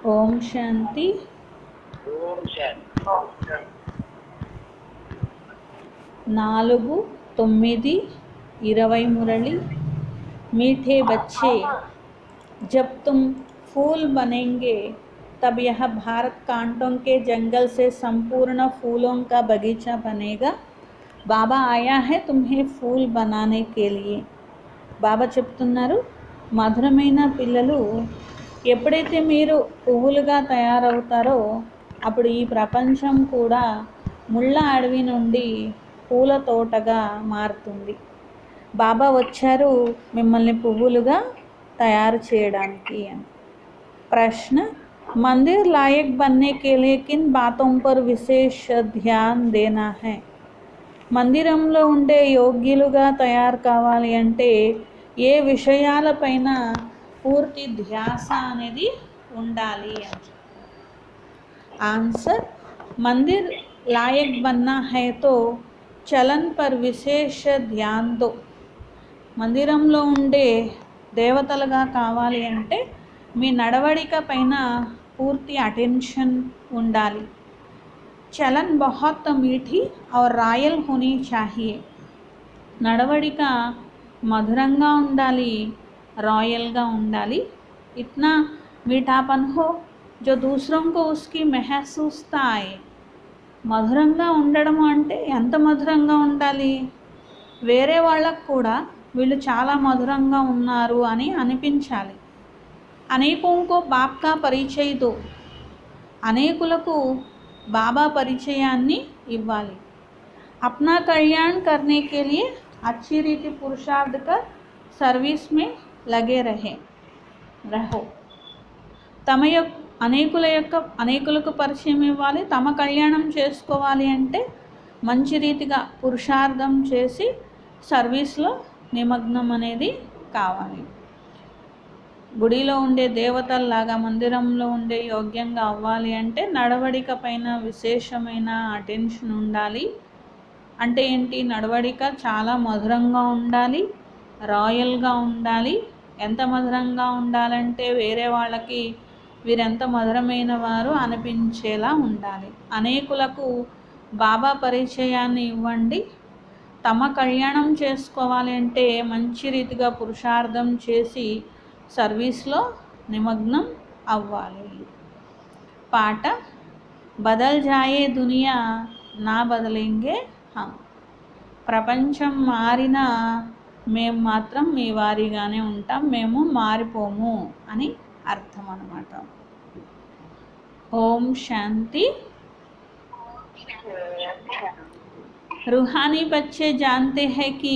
ఓం శాంతి. ఓం శాంతి. 4-9-20 मुरली। मीठे बच्चे, जब तुम फूल बनेंगे तब यह भारत कांटों के जंगल से संपूर्ण फूलों का बगीचा बनेगा। बाबा आया है तुम्हें फूल बनाने के लिए। బాబా చెప్తున్నారు, మధురమైన పిల్లలు, ఎప్పుడైతే మీరు పువ్వులుగా తయారవుతారో అప్పుడు ఈ ప్రపంచం కూడా ముళ్ళ అడవి నుండి పూల తోటగా మారుతుంది. బాబా వచ్చారు మిమ్మల్ని పువ్వులుగా తయారు చేయడానికి అని. ప్రశ్న, मंदिर लायक बनने के लिए किन बातों पर विशेष ध्यान देना है? మందిరంలో ఉండే యోగ్యులుగా తయారు కావాలి అంటే ఏ విషయాలపైన పూర్తి ధ్యాస అనేది ఉండాలి అని. ఆన్సర్, मंदिर लायक बनना है तो चलन पर विशेष ध्यान दो. మందిరంలో ఉండే దేవతలుగా కావాలి అంటే మీ నడవడిక పైన పూర్తి అటెన్షన్ ఉండాలి. चलन बहुत मीठी और रायल होनी चाहिए. నడవడిక మధురంగా ఉండాలి, రాయల్గా ఉండాలి. इतना मीठापन हो जो दूसरों को उसकी महसूसता आए. మధురంగా ఉండడం అంటే ఎంత మధురంగా ఉండాలి? వేరే వాళ్ళకు కూడా వీళ్ళు చాలా మధురంగా ఉన్నారు అని అనిపించాలి. అనేकों को बाप का परिचय दो. అనేకులకు बाबा परिचयाన్ని ఇవ్వాలి. अपना कल्याण करने के लिए अच्छी रीति पुरुषार्थ कर सर्विस में लगे रहो. తమ అనేకులకు పరిచయం ఇవ్వాలి. తమ కళ్యాణం చేసుకోవాలి అంటే మంచి రీతిగా పురుషార్థం చేసి సర్వీస్లో నిమగ్నం అనేది కావాలి. గుడిలో ఉండే దేవతల్లాగా మందిరంలో ఉండే యోగ్యంగా అవ్వాలి అంటే నడవడిక పైన విశేషమైన అటెన్షన్ ఉండాలి. అంటే ఏంటి? నడవడిక చాలా మధురంగా ఉండాలి, రాయల్గా ఉండాలి. ఎంత మధురంగా ఉండాలంటే వేరే వాళ్ళకి వీరెంత మధురమైన వారు అనిపించేలా ఉండాలి. అనేకులకు బాబా పరిచయాన్ని ఇవ్వండి. తమ కళ్యాణం చేసుకోవాలి అంటే మంచి రీతిగా పురుషార్థం చేసి సర్వీస్లో నిమగ్నం అవ్వాలి. పాట, బదల్ జాయే దునియా నా బదలేంగే హం. ప్రపంచం మారినా మేము మాత్రం మీ వారిగానే ఉంటాం, మేము మారిపోము అని అర్థం అన్నమాట. ఓం శాంతి. रूहानी बच्चे जानते हैं कि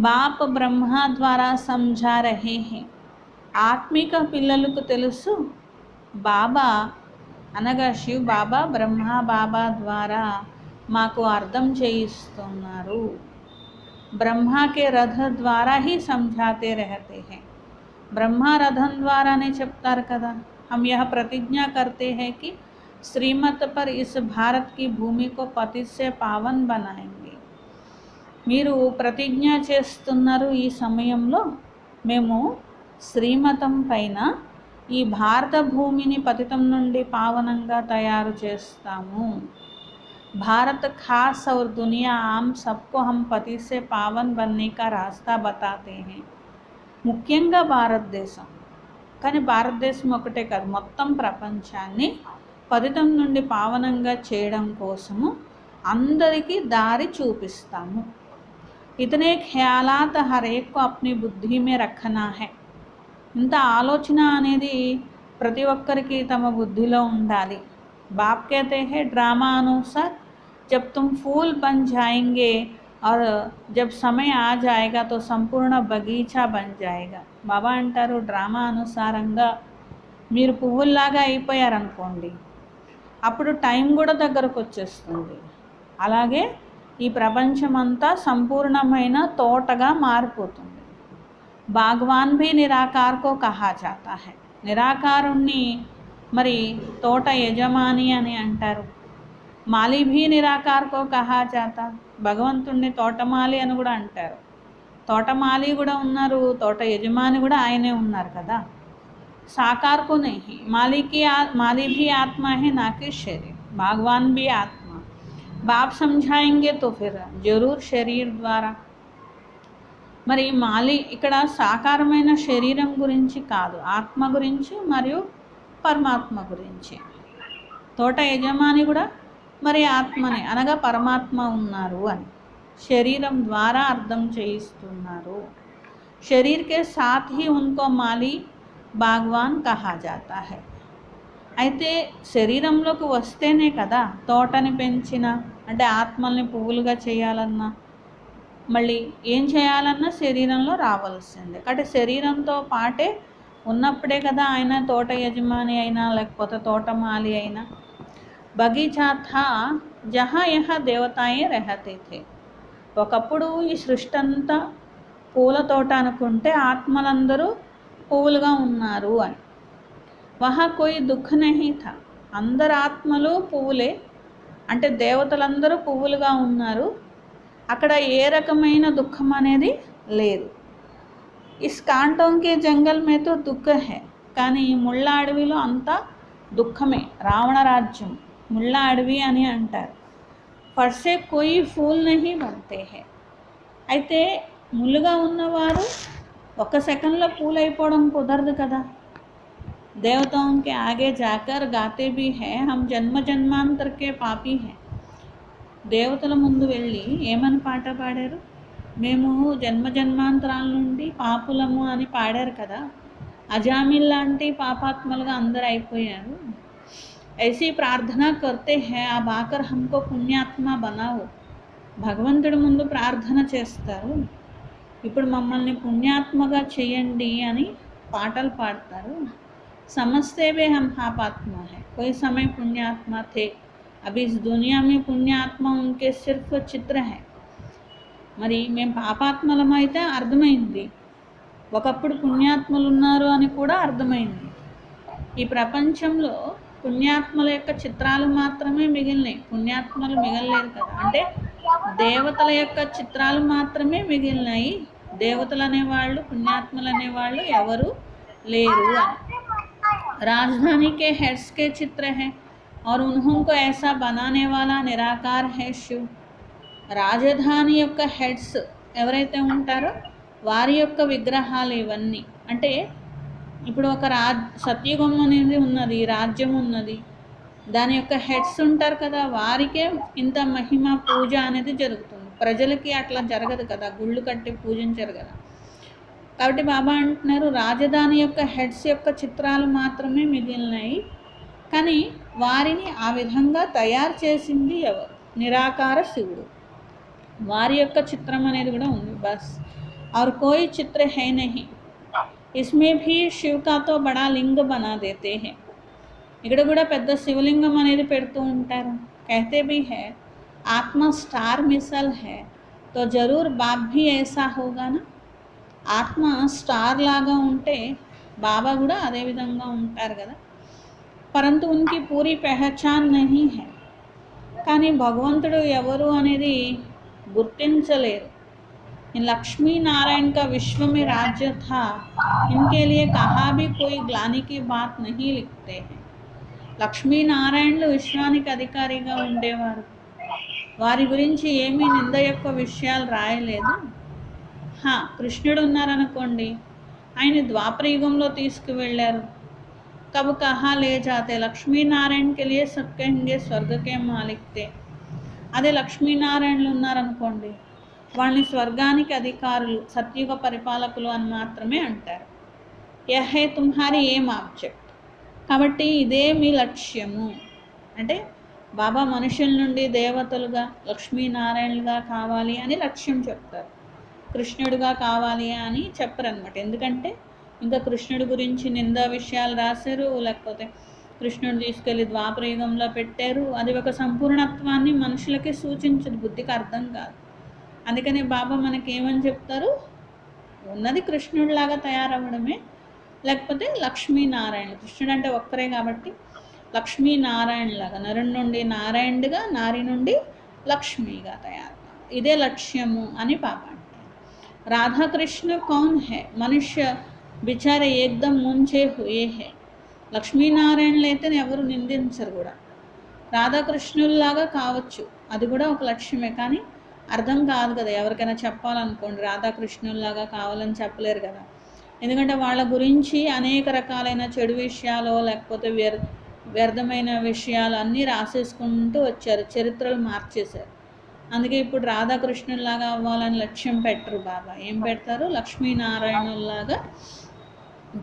बाप ब्रह्मा द्वारा समझा रहे हैं. ఆత్మిక పిల్లలకు తెలుసు, బాబా అనగా శివ్ బాబా బ్రహ్మా బాబా ద్వారా మాకు అర్థం చేయిస్తున్నారు. బ్రహ్మాకే రథ ద్వారా హీ సమझाते रहते हैं. బ్రహ్మ రథం ద్వారానే చెప్తారు కదా. हम यह प्रतिज्ञा करते हैं कि श्रीमत पर इस भारत की भूमि को पतित से पावन बनाएंगे. మీరు ప్రతిజ్ఞ చేస్తున్నారు ఈ సమయంలో మేము శ్రీమతం పైన ఈ భారత భూమిని పతితం నుండి పావనంగా తయారు చేస్తాము. भारत खास और दुनिया आम सबको हम पति से पावन बनने का रास्ता बताते हैं. ముఖ్యంగా భారతదేశం, కానీ భారతదేశం ఒకటే కాదు, మొత్తం ప్రపంచాన్ని పతితం నుండి పావనంగా చేయడం కోసము అందరికీ దారి చూపిస్తాము. ఇతనే ఖ్యాలాత్ హర్ ఏక్ కో అప్నీ బుద్ధి మే రఖనా హై. ఇంత ఆలోచన అనేది ప్రతి ఒక్కరికి తమ బుద్ధిలో ఉండాలి. బాప్ कहते हैं ड्रामा अनुसार जब तुम फूल बन जाएंगे और जब समय आ जाएगा तो संपूर्ण बगीचा बन जाएगा. బాబా అంటారు, డ్రామా అనుసారంగా మీరు పువ్వుల్లాగా అయిపోయారనుకోండి, అప్పుడు టైం కూడా దగ్గరకు వచ్చేస్తుంది. అలాగే ఈ ప్రపంచమంతా సంపూర్ణమైన తోటగా మారిపోతుంది. బాగ్వాన్ భీ నిరాకార్ కో కహా జాతా హై. నిరాకారుణ్ణి మరి తోట యజమాని అని అంటారు. మాలి భీ నిరాకార్ కో కహా జాతా. భగవంతుణ్ణి తోటమాలి అని కూడా అంటారు. తోటమాలి కూడా ఉన్నారు, తోట యజమాని కూడా ఆయనే ఉన్నారు కదా. साकार को नहीं। माली भी आत्मा है, ना कि शरीर। भगवान भी आत्मा। बाप समझाएंगे तो फिर जरूर शरीर ద్వారా। మరి మాలి ఇక్కడ సాకారమైన శరీరం గురించి కాదు, ఆత్మ గురించి మరియు పరమాత్మ గురించి. తోట యజమాని కూడా మరి ఆత్మనే అనగా పరమాత్మ ఉన్నారు అని శరీరం ద్వారా అర్థం చేయిస్తున్నారు. शरीर के साथ ही उनको माली బాగ్వాన్ కహా జాతా హై. అయితే శరీరంలోకి వస్తేనే కదా తోటని పెంచిన, అంటే ఆత్మల్ని పువ్వులుగా చేయాలన్నా మళ్ళీ ఏం చేయాలన్నా శరీరంలో రావాల్సిందే. కాబట్టి శరీరంతో పాటే ఉన్నప్పుడే కదా ఆయన తోట యజమాని అయినా లేకపోతే తోటమాలి అయినా. బగీచా థా జహా యహా దేవతాయే రహతే థే. ఒకప్పుడు ఈ సృష్టి అంతా పూల తోట అనుకుంటే ఆత్మలందరూ పువ్వులుగా ఉన్నారు అని. వహా కోయి దుఃఖ నహీ థా. అందరు ఆత్మలు పువ్వులే, అంటే దేవతలందరూ పువ్వులుగా ఉన్నారు. అక్కడ ఏ రకమైన దుఃఖం అనేది లేదు. ఇస్ కాంటోంకే జంగల్ మే తో దుఃఖ హై. కానీ ఈ ముళ్ళ అడవిలో అంతా దుఃఖమే. రావణ రాజ్యం ముళ్ళ అడవి అని అంటారు. పర్సే కోయి ఫూల్ నహీ బన్తే హై. అయితే ముళ్ళుగా ఉన్నవారు ఒక్క సెకండ్లో పూలు అయిపోవడం కుదరదు కదా. దేవతాओं के आगे जाकर गाते भी हैं हम जन्म जन्मांतर के पापी हैं. దేవతల ముందు వెళ్ళి ఏమని పాట పాడారు? మేము జన్మ జన్మాంతరాల నుండి పాపులము అని పాడారు కదా. అజామిల్ లాంటి పాపాత్మలుగా అందరు అయిపోయారు. ऐसी प्रार्थना करते हैं अब आकर हमको पुण्यात्मा बनाओ. భగవంతుడి ముందు ప్రార్థన చేస్తారు, ఇప్పుడు మమ్మల్ని పుణ్యాత్మగా చేయండి అని పాటలు పాడతారు. समझते भी हम पापात्मा है, कोई समय पुण्यात्मा थे, अभी इस दुनिया में पुण्यात्मा उनके सिर्फ चित्र है. మరి మేము పాపాత్మలమైతే అర్థమైంది, ఒకప్పుడు పుణ్యాత్మలు ఉన్నారు అని కూడా అర్థమైంది. ఈ ప్రపంచంలో పుణ్యాత్మల యొక్క చిత్రాలు మాత్రమే మిగిలినాయి, పుణ్యాత్మలు మిగలలేదు కదా. అంటే దేవతల యొక్క చిత్రాలు మాత్రమే మిగిలినాయి. దేవతలు అనేవాళ్ళు పుణ్యాత్మలు అనేవాళ్ళు ఎవరు లేరు అని. राजधानी के हेड्स के चित्र हैं और उन्हों को ऐसा बनाने वाला निराकार है शिव. రాజధాని యొక్క హెడ్స్ ఎవరైతే ఉంటారో వారి యొక్క విగ్రహాలు ఇవన్నీ. అంటే ఇప్పుడు ఒక సత్యుగం అనేది ఉన్నది, రాజ్యం ఉన్నది, దాని యొక్క హెడ్స్ ఉంటారు కదా, వారికే ఇంత మహిమ పూజ అనేది జరుగుతుంది. ప్రజలకి అట్లా జరగదు కదా, గుళ్ళు కట్టి పూజించరు కదా. కాబట్టి బాబా అంటున్నారు రాజధాని యొక్క హెడ్స్ యొక్క చిత్రాలు మాత్రమే మిగిలినాయి, కానీ వారిని ఆ విధంగా తయారు చేసింది ఎవరు? నిరాకార శివుడు. వారి యొక్క చిత్రం అనేది కూడా ఉంది. బస్ और कोई चित्र है नहीं. इसमें भी शिव का तो बड़ा लिंग बना देते हैं. ఇక్కడ కూడా పెద్ద శివలింగం అనేది పెడుతూ ఉంటారు. कहते भी है आत्मा स्टार मिसल है तो जरूर बाप भी ऐसा होगा ना. ఆత్మ స్టార్ లాగా ఉంటే బాబా కూడా అదే విధంగా ఉంటారు కదా. పరంతు ఉనికి పూరి పెహచాన్ నహీ హై. కానీ భగవంతుడు ఎవరు అనేది గుర్తించలేరు. లక్ష్మీ నారాయణ का विश्व में राज्य था, इनके लिए कहा भी कोई ग्लानि की बात नहीं लिखते हैं. లక్ష్మీనారాయణలు విశ్వానికి అధికారిగా ఉండేవారు, వారి గురించి ఏమీ నింద యొక్క విషయాలు రాయలేదు. కృష్ణుడు ఉన్నారనుకోండి, ఆయన ద్వాపర యుగంలో తీసుకువెళ్ళారు. కబ్ కహా లే జాతే లక్ష్మీనారాయణ కే లియే సబ్ కహెంగే స్వర్గ కే మాలిక్ తే. అదే లక్ష్మీనారాయణలు ఉన్నారనుకోండి, వాళ్ళని స్వర్గానికి అధికారులు, సత్యుగ పరిపాలకులు అని మాత్రమే అంటారు. యహే తుమ్హారి ఏం ఆబ్జెక్ట్. కాబట్టి ఇదే మీ లక్ష్యము. అంటే బాబా మనుషుల నుండి దేవతలుగా లక్ష్మీనారాయణలుగా కావాలి అని లక్ష్యం చెప్తారు, కృష్ణుడిగా కావాలి అని చెప్పరనమాట. ఎందుకంటే ఇంకా కృష్ణుడి గురించి నిందా విషయాలు రాశారు, లేకపోతే కృష్ణుడు తీసుకెళ్ళి ద్వాపర యుగంలో పెట్టారు. అది ఒక సంపూర్ణత్వాన్ని మనుషులకి సూచించదు, బుద్ధికి అర్థం కాదు. అందుకని బాబా మనకి ఏమని చెప్తారు, ఉన్నది కృష్ణుడిలాగా తయారవ్వడమే, లేకపోతే లక్ష్మీనారాయణ. కృష్ణుడు అంటే ఒక్కరే కాబట్టి లక్ష్మీనారాయణలాగా, నరుని నుండి నారాయణుడిగా, నారి నుండి లక్ష్మిగా తయారు, ఇదే లక్ష్యము అని బాబా అంటారు. రాధాకృష్ణ కౌన్ హై. మనుష్య బిచారే ఏకదం ముంచే హుయే హే. లక్ష్మీనారాయణలు అయితే ఎవరు నిందించరు కూడా. రాధాకృష్ణుల్లాగా కావచ్చు, అది కూడా ఒక లక్ష్యమే, కానీ అర్థం కాదు కదా. ఎవరికైనా చెప్పాలనుకోండి రాధాకృష్ణుల్లాగా కావాలని చెప్పలేరు కదా. ఎందుకంటే వాళ్ళ గురించి అనేక రకాలైన చెడు విషయాలు లేకపోతే వ్యర్థమైన విషయాలు అన్నీ రాసేసుకుంటూ వచ్చారు, చరిత్రలు మార్చేశారు. అందుకే ఇప్పుడు రాధాకృష్ణుల్లాగా అవ్వాలని లక్ష్యం పెట్టరు బాబా. ఏం పెడతారు? లక్ష్మీనారాయణుల్లాగా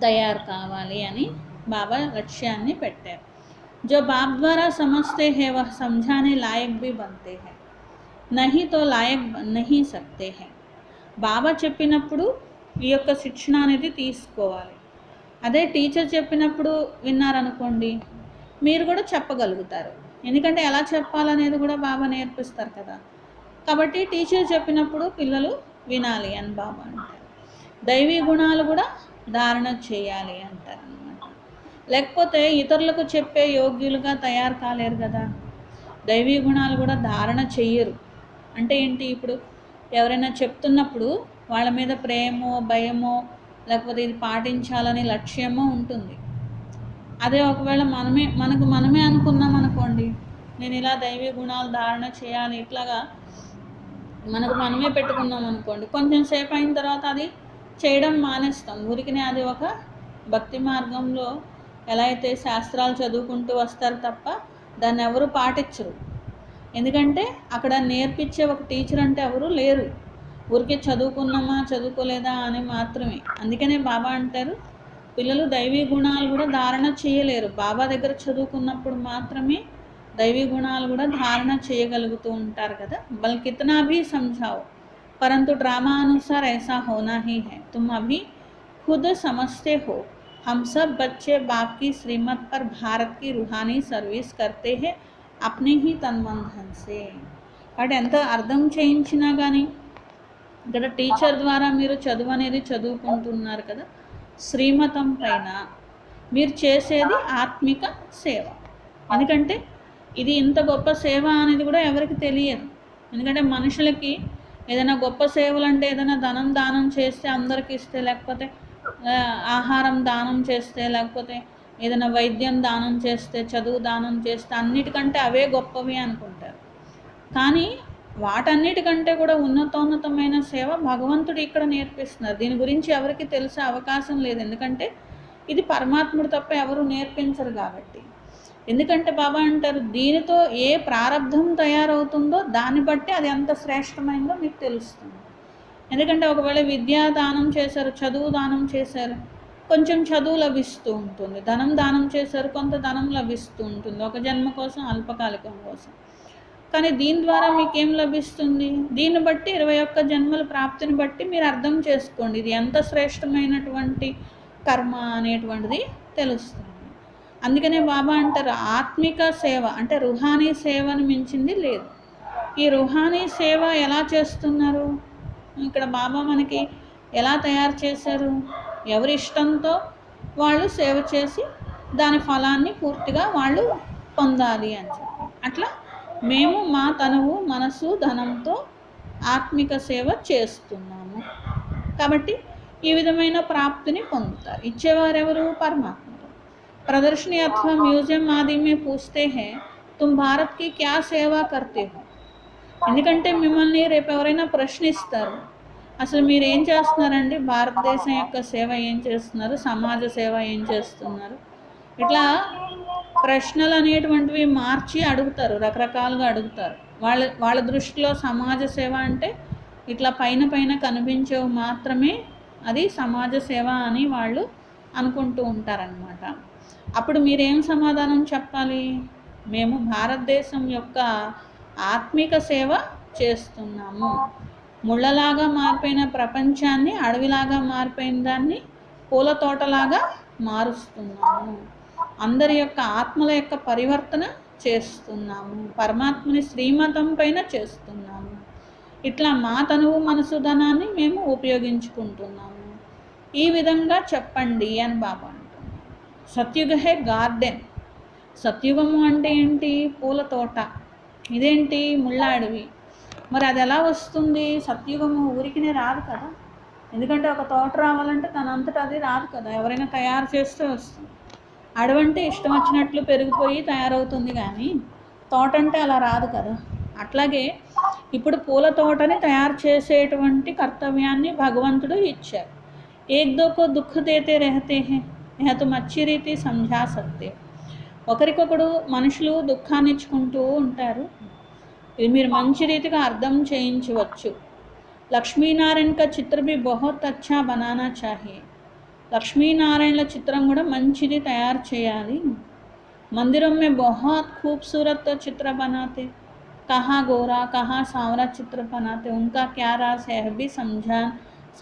తయారు కావాలి అని బాబా లక్ష్యాన్ని పెట్టారు. जो बाप द्वारा समझते हैं वह समझाने लायक भी बनते हैं, नहीं तो लायक बन नहीं सकते हैं. బాబా చెప్పినప్పుడు ఈ యొక్క శిక్షణ అనేది తీసుకోవాలి. అదే టీచర్ చెప్పినప్పుడు విన్నారనుకోండి, మీరు కూడా చెప్పగలుగుతారు. ఎందుకంటే ఎలా చెప్పాలనేది కూడా బాబా నేర్పిస్తారు కదా. కాబట్టి టీచర్ చెప్పినప్పుడు పిల్లలు వినాలి అని బాబా అంటారు. దైవీ గుణాలు కూడా ధారణ చేయాలి అంటారు అన్నమాట. లేకపోతే ఇతరులకు చెప్పే యోగ్యులుగా తయారు కాలేరు కదా. దైవీ గుణాలు కూడా ధారణ చెయ్యరు. అంటే ఏంటి? ఇప్పుడు ఎవరైనా చెప్తున్నప్పుడు వాళ్ళ మీద ప్రేమో భయమో లేకపోతే ఇది పాటించాలని లక్ష్యమో ఉంటుంది. అదే ఒకవేళ మనమే అనుకున్నాం అనుకోండి, నేను ఇలా దైవీ గుణాలు ధారణ చేయాలి ఇట్లాగా మనమే పెట్టుకున్నాం అనుకోండి, కొంచెం సేపు అయిన తర్వాత అది చేయడం మానేస్తాం. ఊరికినే అది ఒక భక్తి మార్గంలో ఎలా అయితే శాస్త్రాలు చదువుకుంటూ వస్తారు తప్ప దాన్ని ఎవరు పాటించరు. ఎందుకంటే అక్కడ నేర్పించే ఒక టీచర్ అంటే ఎవరు లేరు. ఊరికే చదువుకున్నామా చదువుకోలేదా అని మాత్రమే. అందుకనే బాబా అంటారు పిల్లలు దైవీ గుణాలు కూడా ధారణ చేయలేరు. బాబా దగ్గర చదువుకున్నప్పుడు మాత్రమే దైవీ గుణాలు కూడా ధారణ చేయగలుగుతూ ఉంటారు కదా. బల్కి కిतना भी समझाओ परंतु ड्रामा अनुसार ऐसा होना ही है. तुम अभी खुद समझते हो हम सब बच्चे बाप की श्रीमत पर भारत की रूहानी सर्विस करते हैं अपने ही तन मन धन से. కాబట్టి ఎంత అర్థం చేయించినా కానీ ఇక్కడ టీచర్ ద్వారా మీరు చదువు అనేది చదువుకుంటున్నారు కదా. శ్రీమతం పైన మీరు చేసేది ఆత్మిక సేవ. ఎందుకంటే ఇది ఇంత గొప్ప సేవ అనేది కూడా ఎవరికి తెలియదు. ఎందుకంటే మనుషులకి ఏదైనా గొప్ప సేవలు అంటే ఏదైనా దానం చేస్తే అందరికి ఇస్తే, లేకపోతే ఆహారం దానం చేస్తే, లేకపోతే ఏదైనా వైద్యం దానం చేస్తే, చదువు దానం చేస్తే అన్నిటికంటే అవే గొప్పవి అనుకుంటారు. కానీ వాటన్నిటికంటే కూడా ఉన్నతోన్నతమైన సేవ భగవంతుడు ఇక్కడ నేర్పిస్తున్నారు. దీని గురించి ఎవరికి తెలిసే అవకాశం లేదు. ఎందుకంటే ఇది పరమాత్ముడు తప్ప ఎవరు నేర్పించరు కాబట్టి. ఎందుకంటే బాబా అంటారు దీనితో ఏ ప్రారంధం తయారవుతుందో దాన్ని బట్టి అది ఎంత శ్రేష్టమైందో మీకు తెలుస్తుంది. ఎందుకంటే ఒకవేళ విద్యా దానం చేశారు, చదువు దానం చేశారు, కొంచెం చదువు లభిస్తూ ఉంటుంది. ధనం దానం చేశారు, కొంత ధనం లభిస్తూ ఉంటుంది ఒక జన్మ కోసం, అల్పకాలికం కోసం. కానీ దీని ద్వారా మీకేం లభిస్తుంది? దీన్ని బట్టి 21 జన్మల ప్రాప్తిని బట్టి మీరు అర్థం చేసుకోండి ఇది ఎంత శ్రేష్టమైనటువంటి కర్మ అనేటువంటిది తెలుస్తుంది. అందుకనే బాబా అంటారు ఆత్మిక సేవ అంటే రుహానీ సేవను మించింది లేదు. ఈ రుహానీ సేవ ఎలా చేస్తున్నారు? ఇక్కడ బాబా మనకి ఎలా తయారు చేశారు? ఎవరి ఇష్టంతో వాళ్ళు సేవ చేసి దాని ఫలాన్ని పూర్తిగా వాళ్ళు పొందాలి అని చెప్పి, అట్లా మేము మా తనువు మనసు ధనంతో ఆత్మిక సేవ చేస్తున్నాము. కాబట్టి ఈ విధమైన ప్రాప్తిని పొందుతారు. ఇచ్చేవారెవరు? పరమాత్మ. प्रदर्शनी अथवा म्यूजियम आदि में पूछते हैं तुम भारत की क्या सेवा करते हो. ఎందుకంటే మిమ్మల్ని రేపు ఎవరైనా ప్రశ్నిస్తారు, అసలు మీరు ఏం చేస్తున్నారండి, భారతదేశం యొక్క సేవ ఏం చేస్తున్నారు, సమాజ సేవ ఏం చేస్తున్నారు, ఇట్లా ప్రశ్నలు అనేటువంటివి మార్చి అడుగుతారు, రకరకాలుగా అడుగుతారు. వాళ్ళ దృష్టిలో సమాజ సేవ అంటే ఇట్లా పైన కనిపించేవి మాత్రమే అది సమాజ సేవ అని వాళ్ళు అనుకుంటూ ఉంటారనమాట. అప్పుడు మీరేం సమాధానం చెప్పాలి? మేము భారతదేశం యొక్క ఆత్మిక సేవ చేస్తున్నాము. ముళ్ళలాగా మారిపోయిన ప్రపంచాన్ని అడవిలాగా మారిపోయిన దాన్ని పూల తోటలాగా మారుస్తున్నాము. అందరి యొక్క ఆత్మల యొక్క పరివర్తన చేస్తున్నాము. పరమాత్మని శ్రీమతం పైన చేస్తున్నాము. ఇట్లా మా తనువు మనసు ధనాన్ని మేము ఉపయోగించుకుంటున్నాము. ఈ విధంగా చెప్పండి అని బాబా అంటున్నారు. సత్యుగ హే గార్డెన్. సత్యుగము అంటే ఏంటి? పూల తోట. ఇదేంటి? ముళ్ళ అడవి. మరి అది ఎలా వస్తుంది? సత్యుగము ఊరికినే రాదు కదా. ఎందుకంటే ఒక తోట రావాలంటే తనంతటా అది రాదు కదా, ఎవరైనా తయారు చేస్తే వస్తుంది. అడవంటే ఇష్టం వచ్చినట్లు పెరిగిపోయి తయారవుతుంది, కానీ తోట అంటే అలా రాదు కదా. అట్లాగే ఇప్పుడు పూల తోటని తయారు చేసేటువంటి కర్తవ్యాన్ని భగవంతుడు ఇచ్చారు. ఏక్ దో కో దుఃఖ దేతే రహతే హే యహ తుమ్ అచ్చి రీతి సమఝా సక్తే. ఒకరికొకడు మనుషులు దుఃఖాన్ని ఇచ్చుకుంటూ ఉంటారు, ఇది మీరు మంచి రీతిగా అర్థం చేయించవచ్చు. లక్ష్మీనారాయణ కా చిత్ర भी बहुत अच्छा बनाना चाहिए. లక్ష్మీనారాయణల చిత్రం కూడా మంచిది తయారు చేయాలి. మందిరం में बहुत खूबसूरत चित्र बनाते, कहाँ गोरा कहाँ सांवरा चित्र बनाते, उनका क्या राज है भी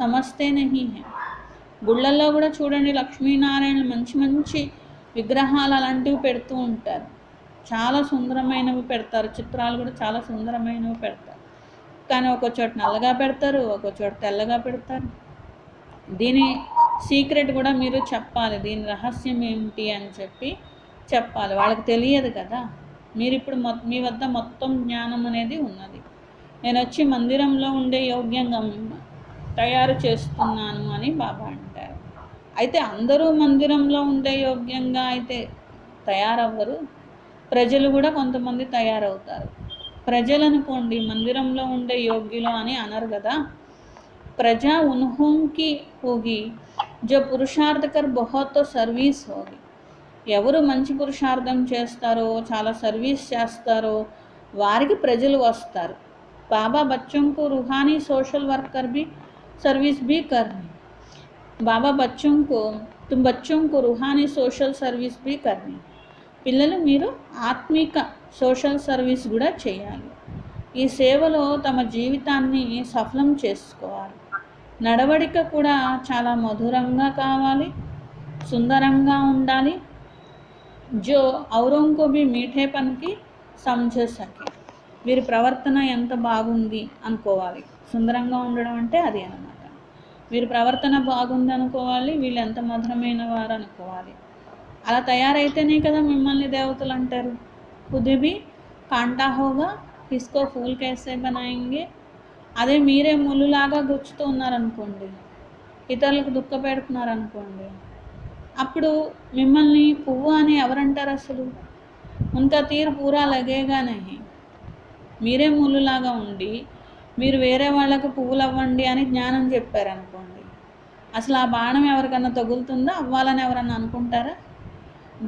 समझते नहीं है. గుళ్ళల్లో కూడా చూడండి, లక్ష్మీనారాయణ మంచి మంచి విగ్రహాలు అలాంటివి పెడుతూ ఉంటారు. చాలా సుందరమైనవి పెడతారు, చిత్రాలు కూడా చాలా సుందరమైనవి పెడతారు. కానీ ఒక చోట నల్లగా పెడతారు, ఒక చోట తెల్లగా పెడతారు. దీని సీక్రెట్ కూడా మీరు చెప్పాలి, దీని రహస్యం ఏమిటి అని చెప్పాలి. వాళ్ళకి తెలియదు కదా. మీరు ఇప్పుడు మీ వద్ద మొత్తం జ్ఞానం అనేది ఉన్నది. నేను వచ్చి మందిరంలో ఉండే యోగ్యంగా మిమ్మల్ని తయారు చేస్తున్నాను అని బాబా అంటారు. అయితే అందరూ మందిరంలో ఉండే యోగ్యంగా అయితే తయారవ్వరు, ప్రజలు కూడా కొంతమంది తయారవుతారు. ప్రజలు అనుకోండి మందిరంలో ఉండే యోగ్యులు అని అనరు కదా. ప్రజా ఉన్హోంకి హోగి జో పురుషార్థ కర్ బహుత్ సర్వీస్ హోగి. ఎవరు మంచి పురుషార్థం చేస్తారో, చాలా సర్వీస్ చేస్తారో వారికి ప్రజలు వస్తారు. బాబా బచ్చంకు రుహానీ సోషల్ వర్కర్ भी सर्विस भी करनी. బాబా బచ్చంకు తుమ్ బచ్చంకు రుహానీ సోషల్ సర్వీస్ भी करनी. పిల్లలు మీరు ఆత్మిక సోషల్ సర్వీస్ కూడా చేయాలి. ఈ సేవలో తమ జీవితాన్ని సఫలం చేసుకోవాలి. నడవడిక కూడా చాలా మధురంగా కావాలి, సుందరంగా ఉండాలి. జో ఔరోంకో भी మీఠేపన్కి సమझ సకే. వీరి ప్రవర్తన ఎంత బాగుంది అనుకోవాలి. సుందరంగా ఉండడం అంటే అది అన్నమాట. వీరి ప్రవర్తన బాగుంది అనుకోవాలి, వీళ్ళు ఎంత మధురమైన వారు అనుకోవాలి. అలా తయారైతేనే కదా మిమ్మల్ని దేవతలు అంటారు. ఖుద్ భీ కాంటా హోగా ఇస్కో ఫూల్ కైసే బనాయింగే. అదే మీరే ముళ్ళులాగా గుచ్చుతూ ఉన్నారనుకోండి, ఇతరులకు దుఃఖ పెడుతున్నారనుకోండి, అప్పుడు మిమ్మల్ని పువ్వు అని ఎవరంటారు అసలు? ఉన్కా తీర్ పూరా లగేగా నహీ. మీరే ముళ్ళులాగా ఉండి మీరు వేరే వాళ్ళకి పువ్వులు అవ్వండి అని జ్ఞానం చెప్పారనుకోండి, అసలు ఆ బాణం ఎవరికన్నా తగులుతుందా? అవ్వాలని ఎవరన్నా అనుకుంటారా?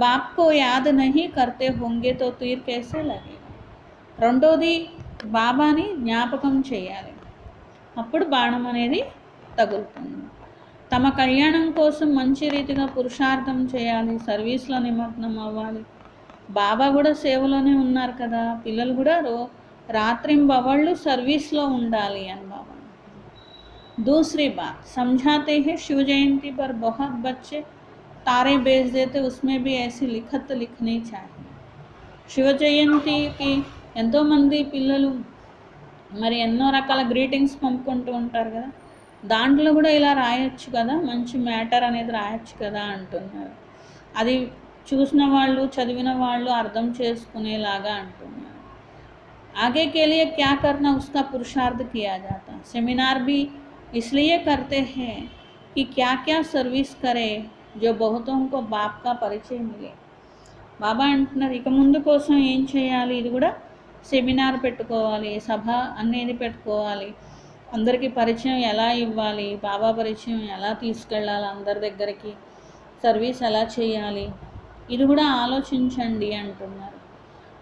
బాప్కో యాద్ నహీ కర్తే హోంగే తో తీర్ కేసే లగేగా. రెండోది బాబాని జ్ఞాపకం చేయాలి, అప్పుడు బాణం అనేది తగులుతుంది. తమ కళ్యాణం కోసం మంచి రీతిగా పురుషార్థం చేయాలి, సర్వీస్లో నిమగ్నం అవ్వాలి. బాబా కూడా సేవలోనే ఉన్నారు కదా. పిల్లలు కూడా రాత్రింబవళ్ళు సర్వీస్లో ఉండాలి అని బాబా. दूसरी बात समझाते हैं, शिव जयंती पर बहुत बच्चे तारे बेच देते, उसमें भी ऐसी लिखत लिखनी चाहिए. శివ జయంతికి ఎంతోమంది పిల్లలు మరి ఎన్నో రకాల గ్రీటింగ్స్ పంపుకుంటూ ఉంటారు కదా, దాంట్లో కూడా ఇలా రాయొచ్చు కదా, మంచి మ్యాటర్ అనేది రాయొచ్చు కదా అంటున్నారు. అది చూసిన వాళ్ళు చదివిన వాళ్ళు అర్థం చేసుకునేలాగా అంటున్నారు. आगे के लिए क्या करना उसका पुरुषार्थ किया जाता. सेमिनार भी इसलिए करते हैं कि क्या क्या सर्विस करें जो बहुतों को बाप का परिचय मिले. బాబా అంటున్నారు ఇక ముందు కోసం ఏం చేయాలి, ఇది కూడా సెమినార్ పెట్టుకోవాలి, సభ అనేది పెట్టుకోవాలి, అందరికీ పరిచయం ఎలా ఇవ్వాలి, బాబా పరిచయం ఎలా తీసుకెళ్ళాలి, అందరి దగ్గరికి సర్వీస్ ఎలా చేయాలి, ఇది కూడా ఆలోచించండి అంటున్నారు.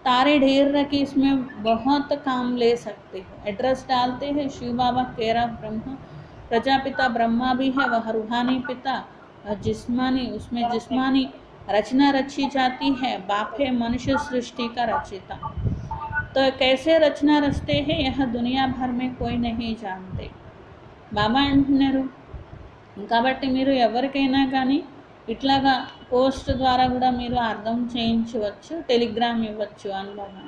तारे ढेर रखी, इसमें बहुत काम ले सकते हो. एड्रेस डालते हैं शिव बाबा केयर ऑफ ब्रह्मा. प्रजापिता ब्रह्मा भी है, वह रूहानी पिता और जिस्मानी, उसमें जिस्मानी रचना रची जाती है. बाप है मनुष्य सृष्टि का रचिता. तो कैसे रचना रचते हैं यह दुनिया भर में कोई नहीं जानते. బాబా అంటున్నారు కాబట్టి మీరు ఎవరికైనా కానీ ఇట్లాగా పోస్ట్ ద్వారా కూడా మీరు అర్థం చేయించవచ్చు, టెలిగ్రామ్ ఇవ్వచ్చు అని బాబా.